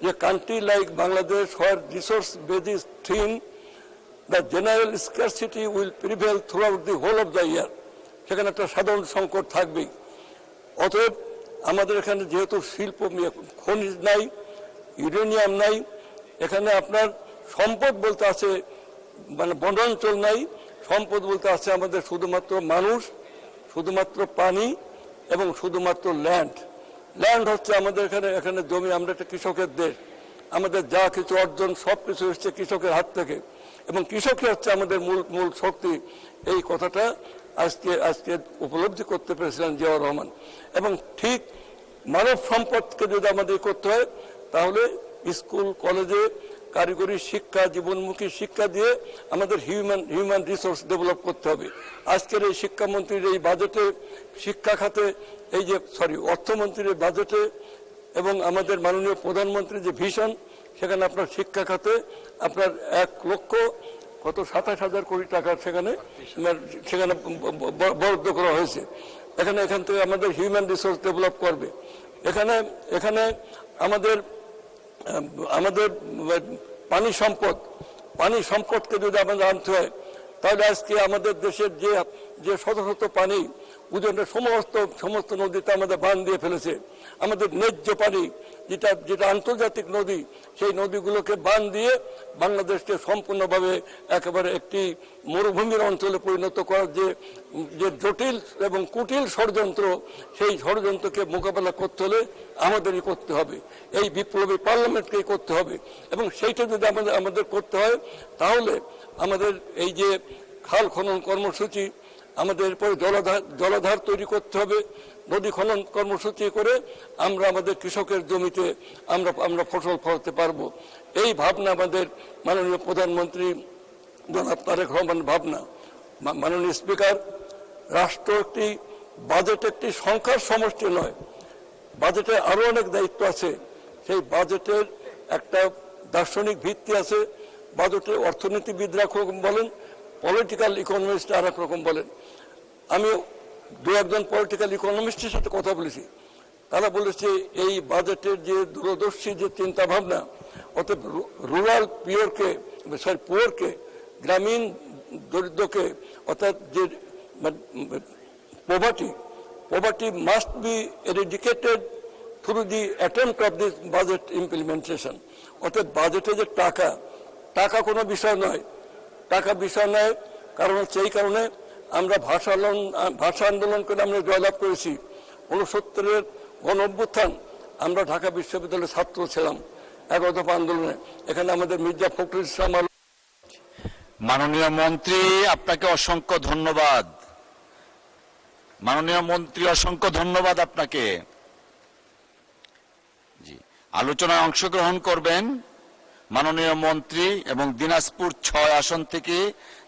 S6: যে country like Bangladesh, where resource base is thin, the general scarcity will prevail throughout the whole of the year. সেখানে একটা সাধারণ সংকট থাকবেই। অতএব আমাদের এখানে যেহেতু শিল্প, খনিজ নাই, ইউরেনিয়াম নাই, এখানে আপনার সম্পদ বলতে আছে, মানে বনাঞ্চল নাই, সম্পদ বলতে আছে আমাদের শুধুমাত্র মানুষ, শুধুমাত্র পানি এবং শুধুমাত্র ল্যান্ড হচ্ছে আমাদের এখানে জমি। আমরা একটা কৃষকের দেশ, আমাদের যা কিছু অর্জন সব কিছু এসছে কৃষকের হাত থেকে, এবং কৃষকই হচ্ছে আমাদের মূল শক্তি। এই কথাটা আজকে উপলব্ধি করতে পেরেছিলেন জিয়াউর রহমান। এবং ঠিক মানব সম্পদকে যদি আমাদের করতে হয়, তাহলে স্কুল কলেজে কারিগরি শিক্ষা, জীবনমুখী শিক্ষা দিয়ে আমাদের হিউম্যান রিসোর্স ডেভেলপ করতে হবে। আজকের এই শিক্ষামন্ত্রীর এই বাজেটে শিক্ষা খাতে, অর্থমন্ত্রীর বাজেটে এবং আমাদের মাননীয় প্রধানমন্ত্রীর যে ভিশন, সেখানে আপনার শিক্ষা খাতে আপনার 1,27,000 কোটি টাকা সেখানে বরাদ্দ করা হয়েছে। এখান থেকে আমাদের হিউম্যান রিসোর্স ডেভেলপ করবে। এখানে আমাদের পানি সম্পদকে যদি আমাদের আনতে হয়, তাহলে আজকে আমাদের দেশের যে শত শত পানি উজানের সমস্ত নদীতে আমাদের বাঁধ দিয়ে ফেলেছে। আমাদের ন্যায্য পানি যেটা আন্তর্জাতিক নদী, সেই নদীগুলোকে বাঁধ দিয়ে বাংলাদেশকে সম্পূর্ণভাবে একেবারে একটি মরুভূমির অঞ্চলে পরিণত করার যে জটিল এবং কুটিল ষড়যন্ত্র, সেই ষড়যন্ত্রকে মোকাবেলা করতে হলে আমাদেরই করতে হবে, এই বিপ্লবী পার্লামেন্টকেই করতে হবে। এবং সেইটা যদি আমাদের করতে হয়, তাহলে আমাদের এই যে খাল খনন কর্মসূচি, আমাদের পরে জলাধার তৈরি করতে হবে, নদী খনন কর্মসূচি করে আমরা আমাদের কৃষকের জমিতে আমরা ফসল ফলাতে পারবো। এই ভাবনা আমাদের মাননীয় প্রধানমন্ত্রী জনাব তারেক রহমান ভাবনা। মাননীয় স্পিকার, রাষ্ট্র একটি বাজেট একটি সংখ্যার সমষ্টি নয়, বাজেটে আরো অনেক দায়িত্ব আছে। সেই বাজেটের একটা দার্শনিক ভিত্তি আছে। বাজেটে অর্থনীতিবিদরা একরকম বলেন, পলিটিক্যাল ইকোনমিস্ট আর এক রকম বলেন। আমি দু একজন পলিটিক্যাল ইকোনমিস্টের সাথে কথা বলেছি, তারা বলেছে এই বাজেটের যে দূরদর্শী যে চিন্তা ভাবনা, অর্থাৎ রুরাল পুয়ারকে, গ্রামীণ দরিদ্রকে, অর্থাৎ যে poverty must be eradicated through the attempt of this budget implementation. অর্থাৎ বাজেটে যে টাকা কোনো বিষয় নয়, কারণ হচ্ছে এই কারণে আমরা ভাষা আন্দোলন করে আমরা জয়লাভ করেছি। 69-এর গণ অভ্যুত্থান, আমরা ঢাকা বিশ্ববিদ্যালয়ের ছাত্র ছিলাম 11 দফা আন্দোলনে। এখানে আমাদের মির্জা ফখরুল ইসলাম।
S1: মাননীয় মন্ত্রী, আপনাকে অসংখ্য ধন্যবাদ। মাননীয় মন্ত্রী, অসংখ্য ধন্যবাদ আপনাকে। জি, আলোচনায় অংশগ্রহণ করবেন মাননীয় মন্ত্রী এবং দিনাজপুর 6 আসন থেকে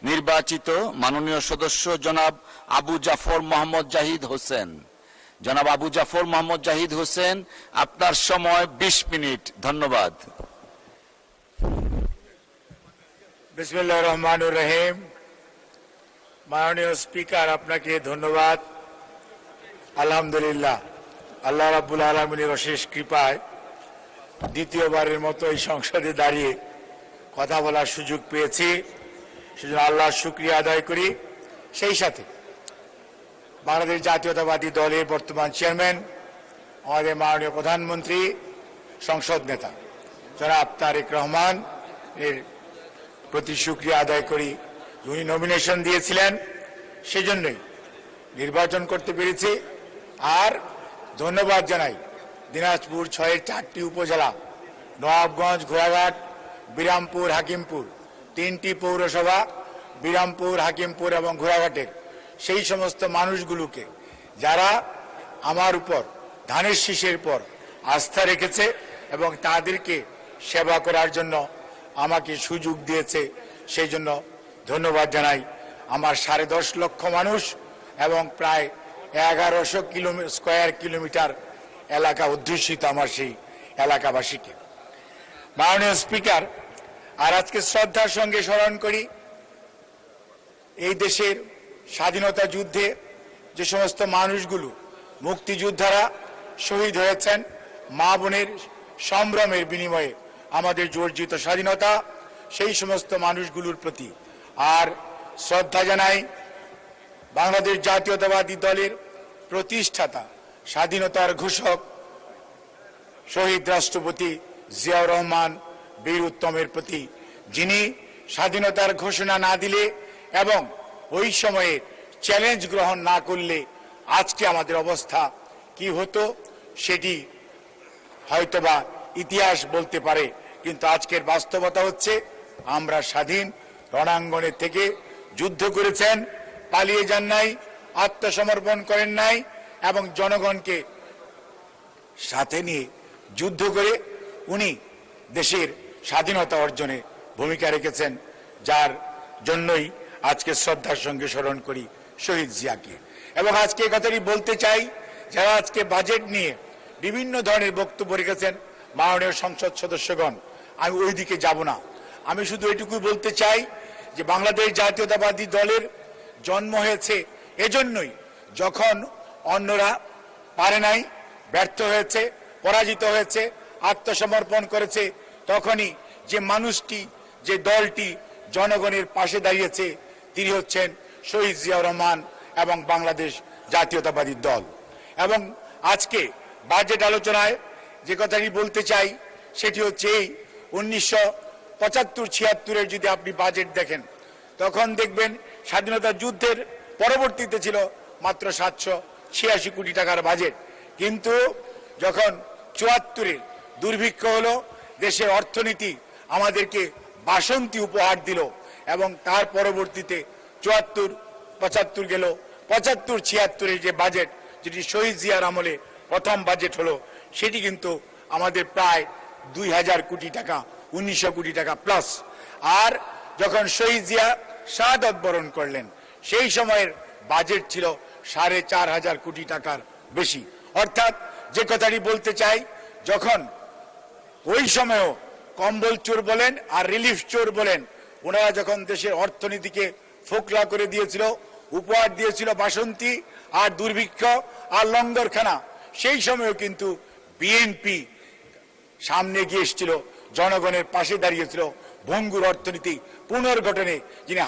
S1: নির্বাচিত মাননীয় সদস্য জনাব আবু জাফর মোহাম্মদ জাহিদ হোসেন। জনাব আবু জাফর মোহাম্মদ জাহিদ হোসেন, আপনার সময় 20 মিনিট। ধন্যবাদ।
S7: বিসমিল্লাহির রহমানির রহিম। মাননীয় স্পিকার, আপনাকে ধন্যবাদ। আলহামদুলিল্লাহ, আল্লাহ রাব্বুল আলামিনের অশেষ কৃপায় দ্বিতীয়বারের মতো এই সংসদে দাঁড়িয়ে কথা বলার সুযোগ পেয়েছি, সেজন্য আল্লাহর শুকরিয়া আদায় করি। সেই সাথে বাংলাদেশ জাতীয়তাবাদী দলের বর্তমান চেয়ারম্যান, আমাদের মাননীয় প্রধানমন্ত্রী, সংসদ নেতা জনাব তারেক রহমান এর প্রতি শুকরিয়া আদায় করি। উনি নমিনেশন দিয়েছিলেন, সেজন্যই নির্বাচন করতে পেরেছি। আর ধন্যবাদ জানাই দিনাজপুর 6-এর 4টি উপজেলা, নবাবগঞ্জ, ঘোড়াঘাট, বিরামপুর, হাকিমপুর, 3টি পৌরসভা, বিরামপুর, হাকিমপুর এবং ঘোড়াঘাটের সেই সমস্ত মানুষগুলোকে যারা আমার উপর ধানের শীষের পর আস্থা রেখেছে এবং তাদেরকে সেবা করার জন্য আমাকে সুযোগ দিয়েছে, সেই জন্য ধন্যবাদ জানাই। আমার 10.5 লক্ষ মানুষ এবং প্রায় 1100 স্কয়ার কিলোমিটার এলাকা অধ্যুষিত আমার সেই এলাকাবাসীকে। মাননীয় স্পিকার, আর আজকে শ্রদ্ধার সঙ্গে স্মরণ করি এই দেশের স্বাধীনতা যুদ্ধে যে সমস্ত মানুষগুলো মুক্তিযোদ্ধারা শহীদ হয়েছেন, মা বোনের সম্ভ্রমের বিনিময়ে আমাদের অর্জিত স্বাধীনতা, সেই সমস্ত মানুষগুলোর প্রতি আর শ্রদ্ধা জানাই। বাংলাদেশ জাতীয়তাবাদী দলের প্রতিষ্ঠাতা, স্বাধীনতার ঘোষক শহীদ রাষ্ট্রপতি জিয়াউর রহমান বীর উত্তমের প্রতি, যিনি স্বাধীনতার ঘোষণা না দিলে এবং ওই সময়ে চ্যালেঞ্জ গ্রহণ না করলে আজকে আমাদের অবস্থা কি হতো সেটি হয়তোবা ইতিহাস বলতে পারে, কিন্তু আজকের বাস্তবতা হচ্ছে আমরা স্বাধীন। রণাঙ্গনের থেকে যুদ্ধ করেছেন, পালিয়ে যান নাই, আত্মসমর্পণ করেন নাই এবং জনগণকে সাথে নিয়ে যুদ্ধ করে উনি দেশের স্বাধীনতা অর্জনে ভূমিকা রেখেছেন, যার জন্যই আজকে শ্রদ্ধার সঙ্গে স্মরণ করি শহীদ জিয়াকে। এবং আজকে এই কথাটি বলতে চাই, যারা আজকে বাজেট নিয়ে বিভিন্ন ধরনের বক্তব্য রেখেছেন মাননীয় সংসদ সদস্যগণ, আমি ওই দিকে যাব না। আমি শুধু এটুকু বলতে চাই যে বাংলাদেশ জাতীয়তাবাদী দলের জন্ম হয়েছে এজন্যই, যখন অন্যরা পারে নাই, ব্যর্থ হয়েছে, পরাজিত হয়েছে, আত্মসমর্পণ করেছে, তখনই যে মানুষটি, যে দলটি জনগণের পাশে দাঁড়িয়েছে তিনি হচ্ছেন শহীদ জিয়াউর রহমান এবং বাংলাদেশ জাতীয়তাবাদী দল। এবং আজকে বাজেট আলোচনায় যে কথাটি বলতে চাই সেটি হচ্ছে এই 1975-76-এর যদি আপনি বাজেট দেখেন তখন দেখবেন স্বাধীনতা যুদ্ধের পরবর্তীতে ছিল মাত্র 786 কোটি টাকার বাজেট, কিন্তু যখন 74-এর দুর্ভিক্ষ হলো, দেশের অর্থনীতি আমাদেরকে বাসন্তী উপহার দিল এবং তার পরবর্তীতে 74-75 গেল, 75-76-এর যে বাজেট, যেটি শহীদ জিয়ার আমলে প্রথম বাজেট হলো, সেটি কিন্তু আমাদের প্রায় 2000 কোটি টাকা, 1900 কোটি টাকা প্লাস। আর যখন শহীদ জিয়া শাহাদত বরণ করলেন সেই সময়ের বাজেট ছিল 4500 কোটি টাকার বেশি। অর্থাৎ যে কথাটি বলতে চাই, যখন ওই সময়ও কম্বল চোর বলেন আর রিলিফ চোর বলেন, ওনারা যখন দেশের অর্থনীতিকে ফোকলা করে দিয়েছিল, উপহার দিয়েছিল বাসন্তী আর দুর্ভিক্ষ আর লঙ্গরখানা, সেই সময়ও কিন্তু বিএনপি সামনে গিয়ে এসেছিল, জনগণের পাশে দাঁড়িয়েছিল। ভঙ্গুর অর্থনীতি পুনর্গঠনে যিনি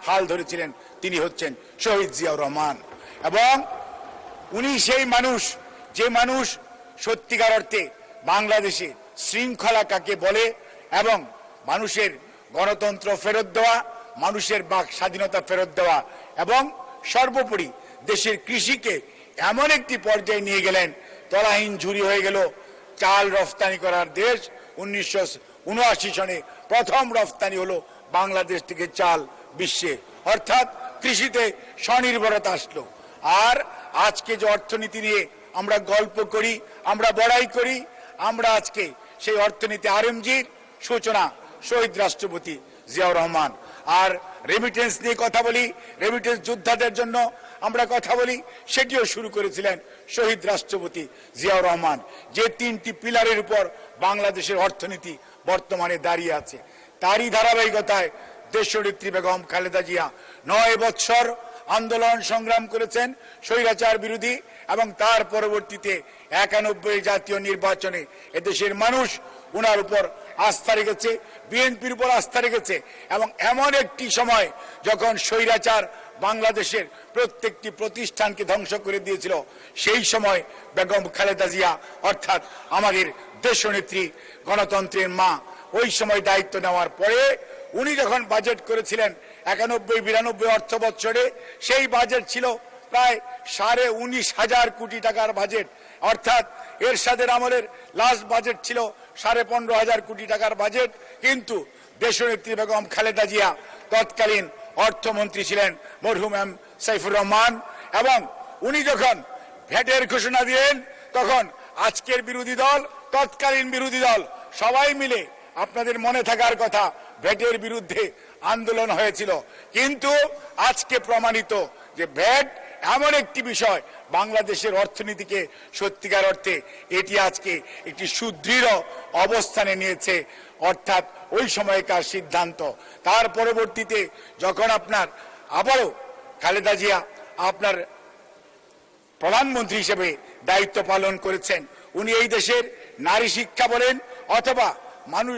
S7: হাল ধরেছিলেন তিনি হচ্ছেন শহীদ জিয়াউর রহমান। এবং উনি সেই মানুষ, যে মানুষ সত্যিকার অর্থে বাংলাদেশে শৃঙ্খলা কাকে বলে এবং মানুষের গণতন্ত্র ফেরত দেওয়া, মানুষের বাক স্বাধীনতা ফেরত দেওয়া এবং সর্বোপরি দেশের কৃষিকে এমন একটি পর্যায়ে নিয়ে গেলেন, তলাহীন ঝুরি হয়ে গেল। চাল রফতানি করার দেশ, 1979 সনে প্রথম রফতানি হলো বাংলাদেশ থেকে চাল বিশ্বে, অর্থাৎ কৃষিতে স্বনির্ভরতা আসলো। আর আজকে যে অর্থনীতি নিয়ে আমরা গল্প করি, আমরা বড়াই করি, আমরা আজকে সেই অর্থনীতি আরএমজির সূচনা শহীদ রাষ্ট্রপতি জিয়াউর রহমান। আর রেমিটেন্স নিয়ে কথা বলি, রেমিটেন্স যোদ্ধাদের জন্য আমরা কথা বলি, সেটিও শুরু করেছিলেন শহীদ রাষ্ট্রপতি জিয়াউর রহমান। যে 3টি পিলারের উপর বাংলাদেশের অর্থনীতি বর্তমানে দাঁড়িয়ে আছে, তারই ধারাবাহিকতায় দেশনেত্রী বেগম খালেদা জিয়া 9 বছর আন্দোলন সংগ্রাম করেছেন স্বৈরাচার বিরোধী, এবং তার পরবর্তীতে 91 জাতীয় নির্বাচনে এদেশের মানুষ উনার উপর আস্থা রেখেছে, বিএনপির উপর আস্থা রেখেছে। এবং এমন একটি সময় যখন স্বৈরাচার বাংলাদেশের প্রত্যেকটি প্রতিষ্ঠানকে ধ্বংস করে দিয়েছিল, সেই সময় বেগম খালেদা জিয়া অর্থাৎ আমাদের দেশনেত্রী, গণতন্ত্রের মা, ওই সময় দায়িত্ব নেওয়ার পরে উনি যখন বাজেট করেছিলেন 91-92 অর্থ বৎসরে, সেই বাজেট ছিল প্রায় 19,500 কোটি টাকার বাজেট। অর্থাৎ এরশাদের আমলের লাস্ট বাজেট ছিল 15,500 কোটি টাকার বাজেট, কিন্তু দেশনেত্রী বেগম খালেদা জিয়া তৎকালীন অর্থমন্ত্রী ছিলেন মরহুম এম সাইফুর রহমান, এবং উনি যখন ভ্যাটের ঘোষণা দিলেন তখন আজকের বিরোধী দল, তৎকালীন বিরোধী দল সবাই মিলে, আপনাদের মনে থাকার কথা, ভ্যাটের বিরুদ্ধে আন্দোলন হয়েছিল। কিন্তু আজকে প্রমাণিত যে ভ্যাট এমন একটি বিষয় বাংলাদেশের অর্থনীতিকে সত্যিকার অর্থে এটি আজকে একটি সুদৃঢ় অবস্থানে নিয়েছে, অর্থাৎ ওই সময়কার সিদ্ধান্ত। তার পরবর্তীতে যখন আপনার আবারও খালেদা জিয়া আপনার প্রধানমন্ত্রী হিসেবে দায়িত্ব পালন করেছেন, উনি এই দেশের নারী শিক্ষা বলেন অথবা মানুষ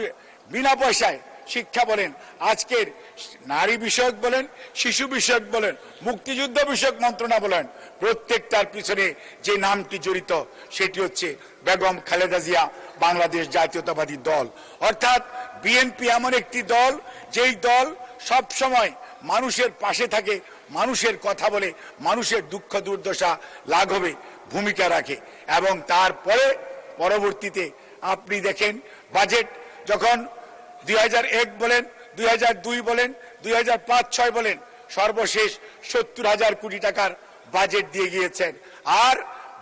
S7: বিনা পয়সায় শিক্ষা বলেন, আজকের নারী বিষয়ক বলেন, শিশু বিষয়ক বলেন, মুক্তিযুদ্ধ বিষয়ক মন্ত্রণা বলেন, প্রত্যেকটার পিছনে যে নামটি জড়িত সেটি হচ্ছে বেগম খালেদা জিয়া বাংলাদেশ জাতীয়তাবাদী দল। অর্থাৎ বিএনপি এমন একটি দল, যেই দল সব সময় মানুষের পাশে থাকে, মানুষের কথা বলে, মানুষের দুঃখ দুর্দশা লাঘবে ভূমিকা রাখে। এবং তারপরে পরবর্তীতে আপনি দেখেন বাজেট যখন 2001 বলেন, 2002 বলেন, 2005-06 বলেন, সর্বশেষ 70,000 কোটি টাকার বাজেট দিয়ে গিয়েছেন। আর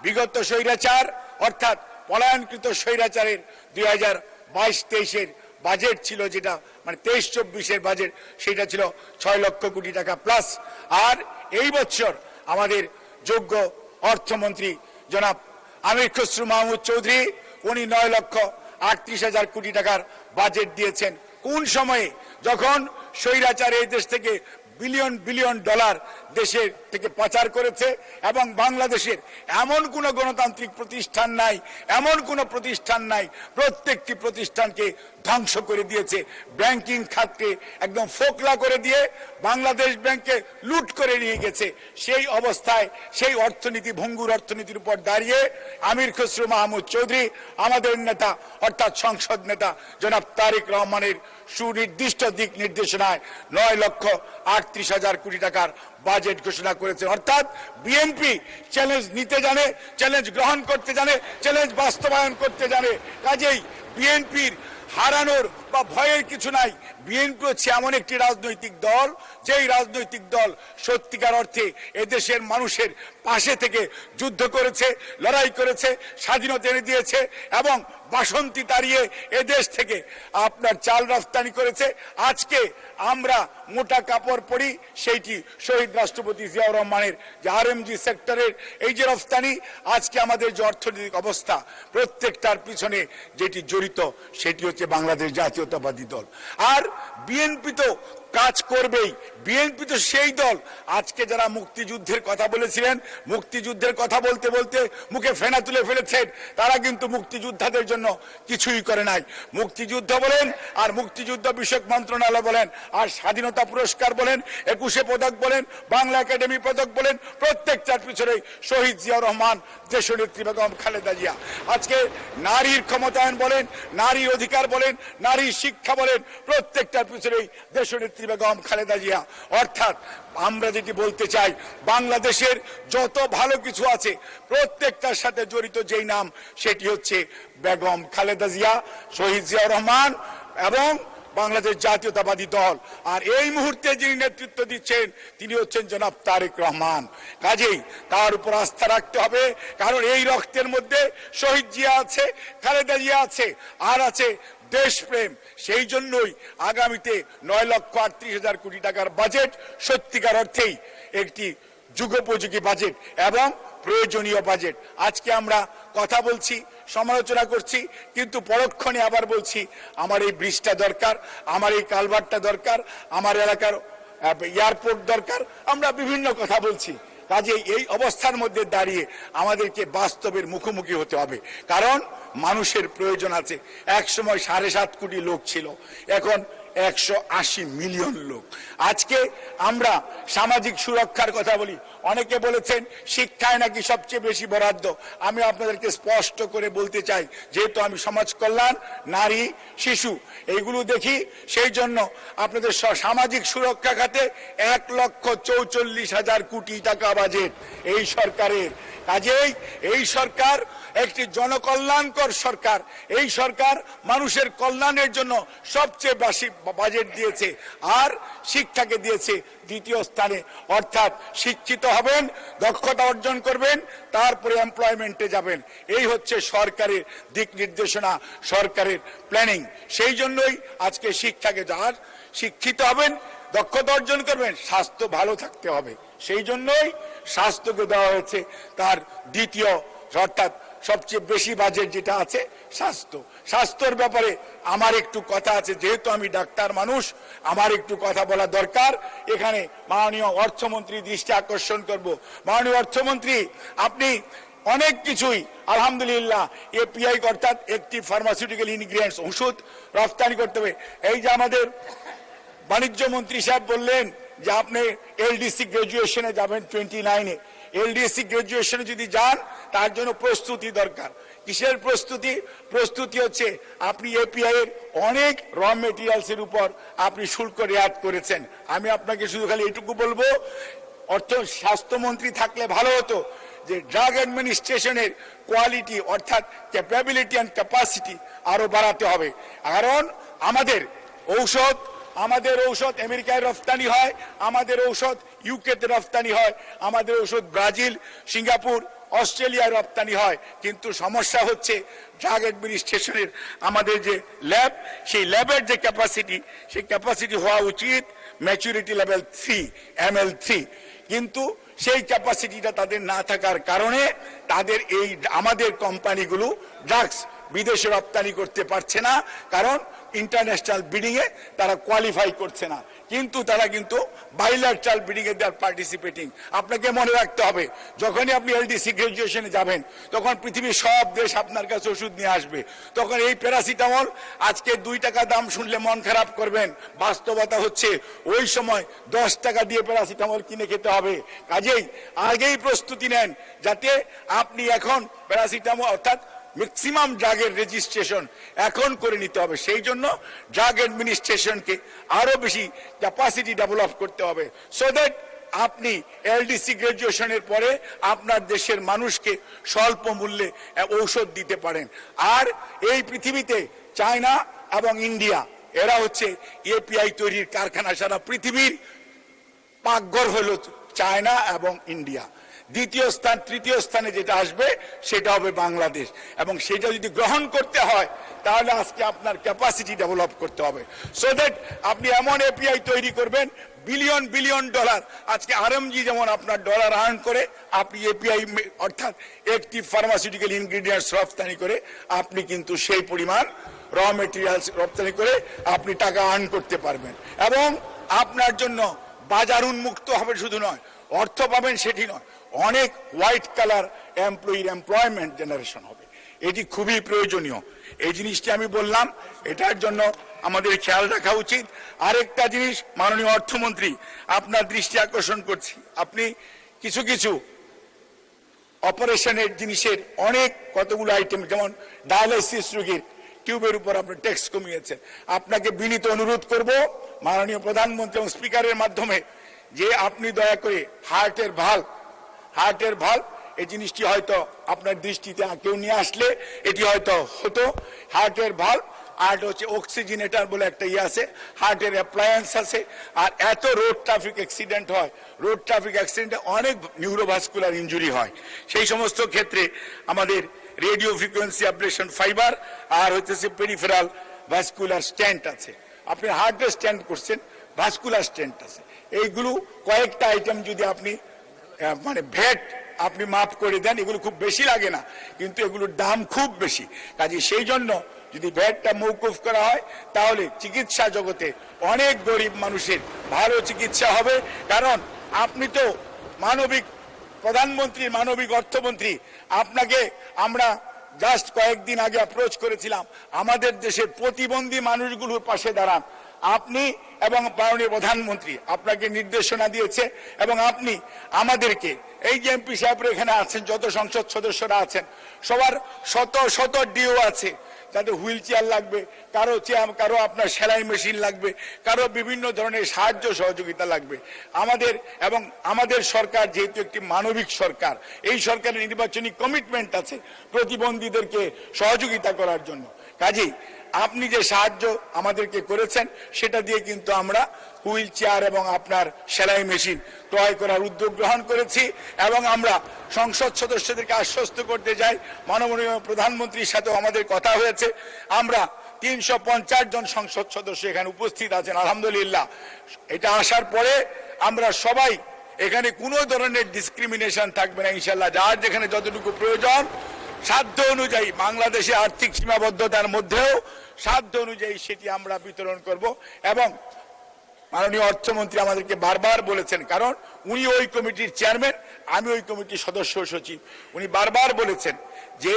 S7: বিগত স্বৈরাচার অর্থাৎ পলায়নকৃত স্বৈরাচারের 2022-23-এর বাজেট ছিল, যেটা মানে 23-24-এর বাজেট, সেটা ছিল 6 লক্ষ কোটি টাকা প্লাস। আর এই বছর আমাদের যোগ্য অর্থমন্ত্রী জনাব আমির খসরু মাহমুদ চৌধুরী, উনি 9,38,000 কোটি টাকার বাজেট দিয়েছেন। কোন সময়ে? যখন স্বৈরাচার এই দেশ থেকে বিলিয়ন বিলিয়ন ডলার দেশের থেকে পাচার করেছে এবং বাংলাদেশের এমন কোন গণতান্ত্রিক প্রতিষ্ঠান নাই, এমন কোন প্রতিষ্ঠান নাই, প্রত্যেকটি প্রতিষ্ঠানকে ধ্বংস করে দিয়েছে। ব্যাংকিং খাতকে একদম ফোকলা করে দিয়ে বাংলাদেশ ব্যাংকে লুট করে নিয়ে গেছে। সেই অবস্থায় সেই অর্থনীতি, ভঙ্গুর অর্থনীতির উপর দাঁড়িয়ে আমির খসরু মাহমুদ চৌধুরী আমাদের নেতা অর্থাৎ সংসদ নেতা জনাব তারেক রহমানের সুনির্দিষ্ট দিক নির্দেশনায় 9,38,000 কোটি টাকার বাজেট ঘোষণা করেছে। অর্থাৎ বিএনপি চ্যালেঞ্জ নিতে জানে, চ্যালেঞ্জ গ্রহণ করতে জানে, চ্যালেঞ্জ বাস্তবায়ন করতে জানে। কাজেই বিএনপির হারানোর বা ভয়ের কিছু নাই। বিএনপি হচ্ছে এমন একটি রাজনৈতিক দল, যেই রাজনৈতিক দল সত্যিকার অর্থে এদেশের মানুষের পাশে থেকে যুদ্ধ করেছে, লড়াই করেছে, স্বাধীনতা এনে দিয়েছে এবং বাসন্তী তাড়িয়ে এদেশ থেকে আপনার চাল রফতানি করেছে। আজকে আমরা মোটা কাপড় পরি, সেইটি শহীদ রাষ্ট্রপতি জিয়াউর রহমানের যে আরএমজি সেক্টরের এই যে রফতানি, আজকে আমাদের যে অর্থনৈতিক অবস্থা প্রত্যেকটার পিছনে যেটি জড়িত সেটি হচ্ছে বাংলাদেশ জাতীয়তাবাদী দল। আর বিএনপি তো কাজ করবেই। বিএনপি তো সেই দল, আজকে যারা মুক্তিযুদ্ধের কথা বলেছিলেন, মুক্তিযুদ্ধের কথা বলতে বলতে মুখে ফেনা তুলে ফেলেছেন, তারা কিন্তু মুক্তিযোদ্ধাদের জন্য কিছুই করে নাই। মুক্তিযুদ্ধ বলেন আর মুক্তিযুদ্ধ বিষয়ক মন্ত্রণালয় বলেন আর স্বাধীনতা পুরস্কার বলেন, 21শে পদক বলেন, বাংলা একাডেমি পদক বলেন, প্রত্যেকটার পিছনে শহীদ জিয়াউর রহমান, দেশনেত্রী বেগম খালেদা জিয়া। আজকে নারীর ক্ষমতায়ন বলেন, নারীর অধিকার বলেন, নারীর শিক্ষা বলেন, প্রত্যেকটার পিছনেই দেশনেত্রী বেগম খালেদা জিয়া। অর্থাৎ আমরা যেটি বলতে চাই, বাংলাদেশের যত ভালো কিছু আছে প্রত্যেকটার সাথে জড়িত যেই নাম সেটি হচ্ছে বেগম খালেদা জিয়া, শহীদ জিয়াউর রহমান এবং বাংলাদেশ জাতীয়তাবাদী দল। আর এই মুহূর্তে যিনি নেতৃত্ব দিচ্ছেন তিনি হচ্ছেন জনাব তারেক রহমান। কাজেই তার উপর আস্থা রাখতে হবে, কারণ এই রক্তের মধ্যে শহীদ জিয়া আছে, খালেদা জিয়া আছে, আর আছে দেশপ্রেম। সেই জন্যই আগামীতে 9,38,000 কোটি টাকার বাজেট সত্যিকার অর্থেই একটি যুগোপযোগী বাজেট এবং প্রয়োজনীয় বাজেট। আজকে আমরা কথা বলছি, সমালোচনা করছি, কিন্তু পরক্ষণে আবার বলছি আমার এই ব্রিজটা দরকার, আমার এই কালভার্টটা দরকার, আমার এলাকার এয়ারপোর্ট দরকার। আমরা বিভিন্ন কথা বলছি। কাজেই এই অবস্থার মধ্যে দাঁড়িয়ে আমাদেরকে বাস্তবের মুখোমুখি হতে হবে, কারণ মানুষের প্রয়োজন আছে। এক সময় 7.5 কোটি লোক ছিল, এখন 180 মিলিয়ন লোক। আজকে আমরা সামাজিক সুরক্ষার কথা বলি, অনেকে বলেছেন শিক্ষায় নাকি সবচেয়ে বেশি বরাদ্দ। আমি আপনাদেরকে স্পষ্ট করে বলতে চাই, যেহেতু আমি সমাজ কল্যাণ, নারী, শিশু এইগুলো দেখি, সেই জন্য আপনাদের সামাজিক সুরক্ষা খাতে 1,44,000 কোটি টাকা বাজেট এই সরকারের। কাজেই এই সরকার একটি জনকল্যাণকর সরকার। এই সরকার মানুষের কল্যাণের জন্য সবচেয়ে বেশি বাজেট দিয়েছে, আর শিক্ষাকে দিয়েছে দ্বিতীয় স্থানে। অর্থাৎ শিক্ষিত হবেন, দক্ষতা অর্জন করবেন, তারপরে এমপ্লয়মেন্টে যাবেন। এই হচ্ছে সরকারের দিক নির্দেশনা, সরকারের প্ল্যানিং। সেই জন্যই আজকে শিক্ষাকে, যার শিক্ষিত হবেন, দক্ষতা অর্জন করবেন, স্বাস্থ্য ভালো থাকতে হবে, সেই জন্যই স্বাস্থ্যকে দেওয়া হয়েছে তার দ্বিতীয়, অর্থাৎ সবচেয়ে বেশি বাজেট যেটা আছে স্বাস্থ্য। স্বাস্থ্যের ব্যাপারে আমার একটু কথা আছে, যেহেতু আমি ডাক্তার মানুষ, আমার একটু কথা বলা দরকার। এখানে মাননীয় অর্থমন্ত্রী দৃষ্টি আকর্ষণ করব। মাননীয় অর্থমন্ত্রী, আপনি অনেক কিছুই আলহামদুলিল্লাহ এপিআই অর্থাৎ একটিভ ফার্মাসিউটিক্যাল ইনগ্রিডিয়েন্টস ওষুধ রফতানি করতে হবে। এই যে আমাদের বাণিজ্য মন্ত্রী সাহেব বললেন যে আপনি এলডিসি গ্রাজুয়েশনে যাবেন 29-এ। এলডিসি গ্রাজুয়েশনে যদি যান তার জন্য প্রস্তুতি দরকার। কিসের প্রস্তুতি? প্রস্তুতি হচ্ছে আপনি এপিআই এর অনেক র মেটেরিয়ালস এর উপর আপনি শুল্ক রেয়াত করেছেন। আমি আপনাকে শুধু খালি এটুকু বলবো, স্বাস্থ্যমন্ত্রী থাকলে ভালো হতো যে ড্রাগ অ্যাডমিনিস্ট্রেশনের কোয়ালিটি অর্থাৎ ক্যাপাবিলিটি অ্যান্ড ক্যাপাসিটি আরো বাড়াতে হবে। কারণ আমাদের ঔষধ আমেরিকায় রফতানি হয়, আমাদের ঔষধ ইউকেতে রফতানি হয়, আমাদের ঔষধ ব্রাজিল, সিঙ্গাপুর, অস্ট্রেলিয়ায় রপ্তানি হয়। কিন্তু সমস্যা হচ্ছে ড্রাগ অ্যাডমিনিস্ট্রেশনের আমাদের যে ল্যাব, সেই ল্যাবের যে ক্যাপাসিটি, সেই ক্যাপাসিটি হওয়া উচিত ম্যাচুরিটি লেভেল 3 ML3, কিন্তু সেই ক্যাপাসিটিটা তাদের না থাকার কারণে তাদের এই আমাদের কোম্পানিগুলো ড্রাগস বিদেশে রপ্তানি করতে পারছে না, কারণ ইন্টারন্যাশনাল বিডিং এ তারা কোয়ালিফাই করছে না, কিন্তু তারা কিন্তু বাইলাটারাল বিডিং এ দে আর পার্টিসিপেটিং। আপনাকে মনে রাখতে হবে, যখনই আপনি এলডিসি গ্রাজুয়েশনে যাবেন তখন পৃথিবীর সব দেশ আপনার কাছে ওষুধ নিয়ে আসবে। তখন এই প্যারাসিটামল আজকে 2 টাকা দাম শুনলে মন খারাপ করবেন, বাস্তবতা হচ্ছে ওই সময় 10 টাকা দিয়ে প্যারাসিটামল কিনে খেতে হবে। কাজেই আগেই প্রস্তুতি নেন, যাতে আপনি এখন প্যারাসিটামল অর্থাৎ ম্যাক্সিমাম ড্রাগের রেজিস্ট্রেশন এখন করে নিতে হবে। সেই জন্য ড্রাগ অ্যাডমিনিস্ট্রেশনকে আরো বেশি ক্যাপাসিটি ডেভেলপ করতে হবে, সো দ্যাট আপনি এলডিসি গ্রাজুয়েশনের পরে আপনার দেশের মানুষকে স্বল্প মূল্যে ঔষধ দিতে পারেন। আর এই পৃথিবীতে চায়না এবং ইন্ডিয়া এরা হচ্ছে এপিআই তৈরির কারখানা। সারা পৃথিবীর পাকঘর হলো চায়না এবং ইন্ডিয়া। দ্বিতীয় স্থান, তৃতীয় স্থানে যেটা আসবে সেটা হবে বাংলাদেশ, এবং সেটা যদি গ্রহণ করতে হয় তাহলে আজকে আপনার ক্যাপাসিটি ডেভেলপ করতে হবে, সো দ্যাট আপনি এমন এপিআই তৈরি করবেন বিলিয়ন বিলিয়ন ডলার। আজকে আরএমজি যেমন আপনার ডলার আর্ন করে, আপনি এপিআই অর্থাৎ অ্যাক্টিভ ফার্মাসিউটিক্যাল ইনগ্রেডিয়েন্টস রপ্তানি করে আপনি কিন্তু সেই পরিমাণ র মেটেরিয়ালস রপ্তানি করে আপনি টাকা আর্ন করতে পারবেন, এবং আপনার জন্য বাজার উন্মুক্ত হবে। শুধু নয়, অর্থ পাবেন সেটি নয়, অনেক হোয়াইট কালার এমপ্লয়মেন্ট জেনারেশন হবে। এটি খুবই প্রয়োজনীয়। এই জিনিসটি আমি বললাম, এটার জন্য আমাদের খেয়াল রাখা উচিত। আরেকটা জিনিস মাননীয় অর্থমন্ত্রী, আপনার দৃষ্টি আকর্ষণ করছি, আপনি কিছু কিছু অপারেশনের জিনিসের অনেক কতগুলো আইটেম, যেমন ডায়ালাইসিস রোগীর টিউবের উপর আপনার ট্যাক্স কমিয়েছে। আপনাকে বিনীত অনুরোধ করব মাননীয় প্রধানমন্ত্রী এবং স্পিকারের মাধ্যমে, যে আপনি দয়া করে হার্টের ভাল্ব এই জিনিসটি হয়তো আপনার দৃষ্টিতে কেউ নিয়ে আসলে এটি হয়তো হতো। হার্টের ভাল্ব আর হচ্ছে অক্সিজেনেটার বলে একটা ইয়ে আছে, হার্টের অ্যাপ্লায়েন্স আছে। আর এত রোড ট্রাফিক অ্যাক্সিডেন্ট হয়, রোড ট্রাফিক অ্যাক্সিডেন্টে অনেক নিউরোভাস্কুলার ইনজুরি হয়। সেই সমস্ত ক্ষেত্রে আমাদের রেডিও ফ্রিকোয়েন্সি অ্যাবলেশন ফাইবার আর হচ্ছে পেরিফেরাল ভাস্কুলার স্ট্যান্ট আছে। আপনি হার্টে স্ট্যান্ড করছেন, ভাস্কুলার স্ট্যান্ট আছে। এইগুলো কয়েকটা আইটেম যদি আপনি মানে ভ্যাট আপনি মাফ করে দেন, এগুলো খুব বেশি লাগে না, কিন্তু এগুলোর দাম খুব বেশি। কাজে সেই জন্য যদি ভ্যাটটা মৌকুফ করা হয় তাহলে চিকিৎসা জগতে অনেক গরিব মানুষের ভালো চিকিৎসা হবে। কারণ আপনি তো মানবিক প্রধানমন্ত্রী, মানবিক অর্থমন্ত্রী, আপনাকে আমরা জাস্ট কয়েকদিন আগে অ্যাপ্রোচ করেছিলাম, আমাদের দেশের প্রতিবন্ধী মানুষগুলোর পাশে দাঁড়ান। আপনি এবং মাননীয় প্রধানমন্ত্রী আপনাকে নির্দেশনা দিয়েছে, এবং আপনি আমাদেরকে এই যে এমপি সাহেবরা এখানে আছেন, যত সংসদ সদস্যরা আছেন, সবার শত শত ডিও আছে, যাদের হুইল চেয়ার লাগবে, কারো আপনার সেলাই মেশিন লাগবে, কারো বিভিন্ন ধরনের সাহায্য সহযোগিতা লাগবে। আমাদের সরকার যেহেতু একটি মানবিক সরকার, এই সরকারের নির্বাচনী কমিটমেন্ট আছে প্রতিবন্ধীদেরকে সহযোগিতা করার জন্য। কাজেই আপনি যে সাহায্য আমাদেরকে করেছেন সেটা দিয়ে কিন্তু আমরা হুইল চেয়ার এবং আপনার সেলাই মেশিন ক্রয় করার উদ্যোগ গ্রহণ করেছি, এবং আমরা সংসদ সদস্যদেরকে আশ্বস্ত করতে চাই, মাননীয় প্রধানমন্ত্রীর সাথেও আমাদের কথা হয়েছে। আমরা 350 জন সংসদ সদস্য এখানে উপস্থিত আছেন, আলহামদুলিল্লাহ। এটা আসার পরে আমরা সবাই এখানে কোনো ধরনের ডিসক্রিমিনেশন থাকবে না ইনশাল্লাহ। যার যেখানে যতটুকু প্রয়োজন সাধ্য অনুযায়ী, বাংলাদেশে আর্থিক সীমাবদ্ধতার মধ্যেও সাধ্য অনুযায়ী সেটি আমরা বিতরণ করব। এবং মাননীয় অর্থমন্ত্রী আমাদেরকে বারবার বলেছেন, কারণ উনি ওই কমিটির চেয়ারম্যান, আমি ওই কমিটির সদস্য সচিব, উনি বারবার বলেছেন যে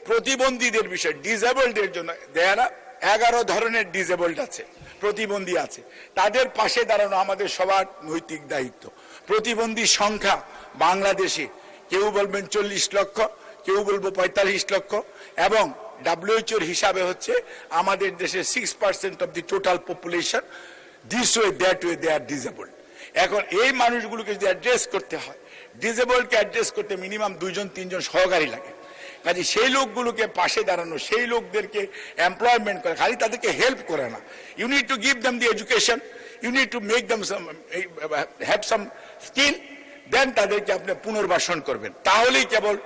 S7: প্রতিবন্ধীদের বিষয়, ডিসেবলদের জন্য 11 ধরনের ডিসেবলড আছে, প্রতিবন্ধী আছে, তাদের পাশে দাঁড়ানো আমাদের সবার নৈতিক দায়িত্ব। প্রতিবন্ধীর সংখ্যা বাংলাদেশে কেউ বলবেন 40 লক্ষ, কেউ বলবো 45 লক্ষ, এবং WHO হিসাবে হচ্ছে আমাদের দেশে 6% of the total population, this way that way they are disabled. এখন এই মানুষগুলোকে যদি অ্যাড্রেস করতে হয়, ডিসেবলডকে অ্যাড্রেস করতে মিনিমাম 2-3 জন সহকারী লাগে। কাজে সেই লোকগুলোকে পাশে দাঁড়ানো, সেই লোকদেরকে এমপ্লয়মেন্ট করে, খালি তাদেরকে হেল্প করে না, you need to give them the education, you need to make them have some skill, then তাদেরকে আপনি পুনর্বাসন করবেন। তাহলেই কেবল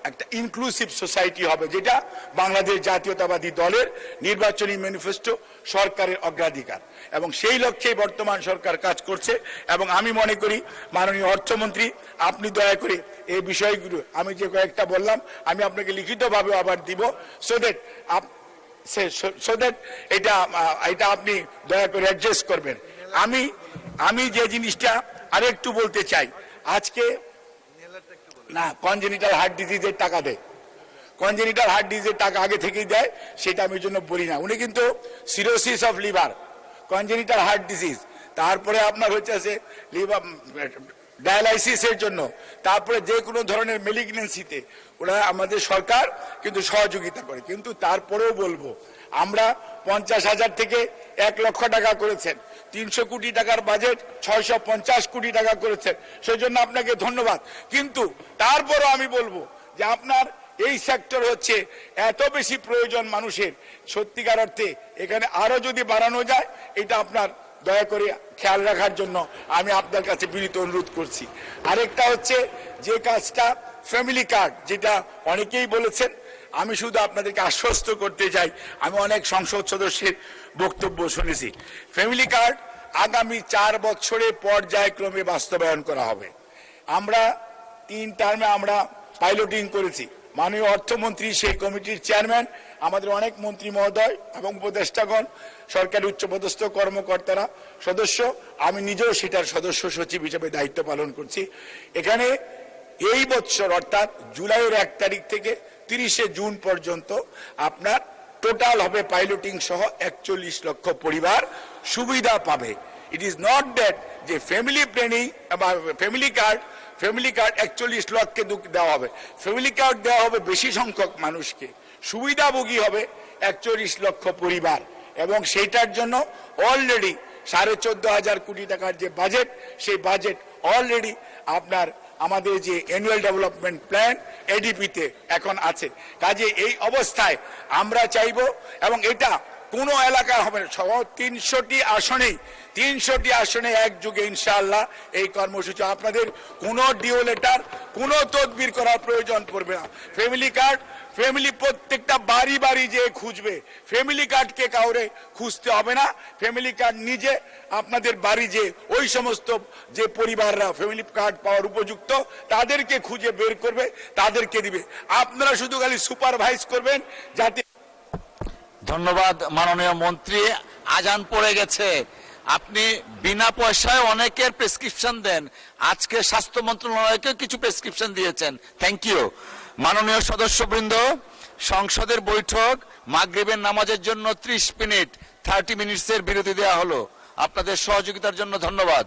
S7: একটা ইনক্লুসিভ সোসাইটি হবে, যেটা বাংলাদেশ জাতীয়তাবাদী দলের নির্বাচনী ম্যানিফেস্টো, সরকারের অগ্রাধিকার, এবং সেই লক্ষ্যে বর্তমান সরকার কাজ করছে। এবং আমি মনে করি মাননীয় অর্থমন্ত্রী, আপনি দয়া করে এই বিষয়গুলো আমি যে কয়েকটা বললাম আমি আপনাকে লিখিতভাবে আবার দিব, সো দ্যাট এটা আপনি দয়া করে অ্যাডজাস্ট করবেন। আমি যে জিনিসটা আরেকটু বলতে চাই, আজকে না কনজেনিটাল হার্ট ডিজিজের টাকা দেয়, কনজেনিটাল হার্ট ডিজিজের টাকা আগে থেকেই দেয়, সেটা আমি জন্য বলি না। উনি কিন্তু cirrhosis of liver, congenital heart disease, তারপরে আপনার হচ্ছে লিভার ডায়ালাইসিসের জন্য, তারপরে যে কোনো ধরনের মেলিগনেন্সিতে ওরা আমাদের সরকার কিন্তু সহযোগিতা করে। কিন্তু তারপরেও বলবো, আমরা 50,000 থেকে 1 লক্ষ টাকা করেছেন, 300 কোটি টাকার বাজেট 650 কোটি টাকা করেছেন, সেজন্য আপনাকে ধন্যবাদ। কিন্তু তারপরও আমি বলবো যে আপনার এই সেক্টর হচ্ছে এত বেশি প্রয়োজন মানুষের, সত্যিকার অর্থে এখানে আরো যদি বাড়ানো যায়, এটা আপনার দয়া করে খেয়াল রাখার জন্য আমি আপনার কাছে বিনীত অনুরোধ করছি। আরেকটা হচ্ছে যে কাজটা ফ্যামিলি কার্ড, যেটা অনেকেই বলেছেন, আমি শুধু আপনাদেরকে আশ্বস্ত করতে চাই, আমি অনেক সংসদ সদস্যের বক্তব্য শুনেছি, ফ্যামিলি কার্ড আগামী 4 বছরে পর্যায়ক্রমে বাস্তবায়ন করা হবে। আমরা 3 টার্মে আমরা পাইলটিং করেছি, মাননীয় অর্থমন্ত্রী সেই কমিটির চেয়ারম্যান, আমাদের অনেক মন্ত্রী মহোদয় এবং উপদেষ্টাগণ, সরকারি উচ্চপদস্থ কর্মকর্তারা সদস্য, আমি নিজেও সেটার সদস্য সচিব হিসেবে দায়িত্ব পালন করছি। এখানে এই বছর অর্থাৎ জুলাইয়ের 1 তারিখ থেকে 30শে জুন পর্যন্ত আপনার টোটাল হবে পাইলটিং সহ 41 লক্ষ পরিবার সুবিধা পাবে। ইট ইজ নট দ্যাট যে ফ্যামিলি প্ল্যানিং বা ফ্যামিলি কার্ড 41 লক্ষকে দেওয়া হবে, ফ্যামিলি কার্ড দেওয়া হবে বেশি সংখ্যক মানুষকে, সুবিধাভোগী হবে 41 লক্ষ পরিবার। এবং সেইটার জন্য অলরেডি 14,500 কোটি টাকার যে বাজেট, সেই বাজেট অলরেডি আপনার আমাদের যে অ্যানুয়াল ডেভেলপমেন্ট প্ল্যান এডিপিতে এখন আছে। কাজে এই অবস্থায় আমরা চাইব, এবং এটা কোনো এলাকায় হবে না, 300টি আসনে একযোগে ইনশাআল্লাহ এই কর্মসূচি, আপনাদের কোনো ডিও লেটার, কোনো তদবির করার প্রয়োজন পড়বে না। ফ্যামিলি প্রত্যেকটা বাড়ি বাড়ি যে খুঁজবে, ফ্যামিলি কার্ডকে কাউরে খুঁজতে হবে না, ফ্যামিলি কার্ড নিজে আপনাদের বাড়ি যে ওই সমস্ত যে পরিবাররা ফ্যামিলি কার্ড পাওয়ার উপযুক্ত তাদেরকে খুঁজে বের করবে, তাদেরকে দিবে, আপনারা শুধু খালি সুপারভাইজ করবেন যাতে।
S1: ধন্যবাদ মাননীয় মন্ত্রী। আজান পড়ে গেছে, আপনি বিনা পয়সায় অনেকের প্রেসক্রিপশন দেন, আজকে স্বাস্থ্য মন্ত্রণালয়কে কিছু প্রেসক্রিপশন দিয়েছেন, থ্যাংক ইউ। মাননীয় সদস্যবৃন্দ, সংসদের বৈঠক মাগরিবের নামাজের জন্য 30 মিনিট 30 মিনিটসের বিরতি দেওয়া হলো। আপনাদের সহযোগিতার জন্য ধন্যবাদ।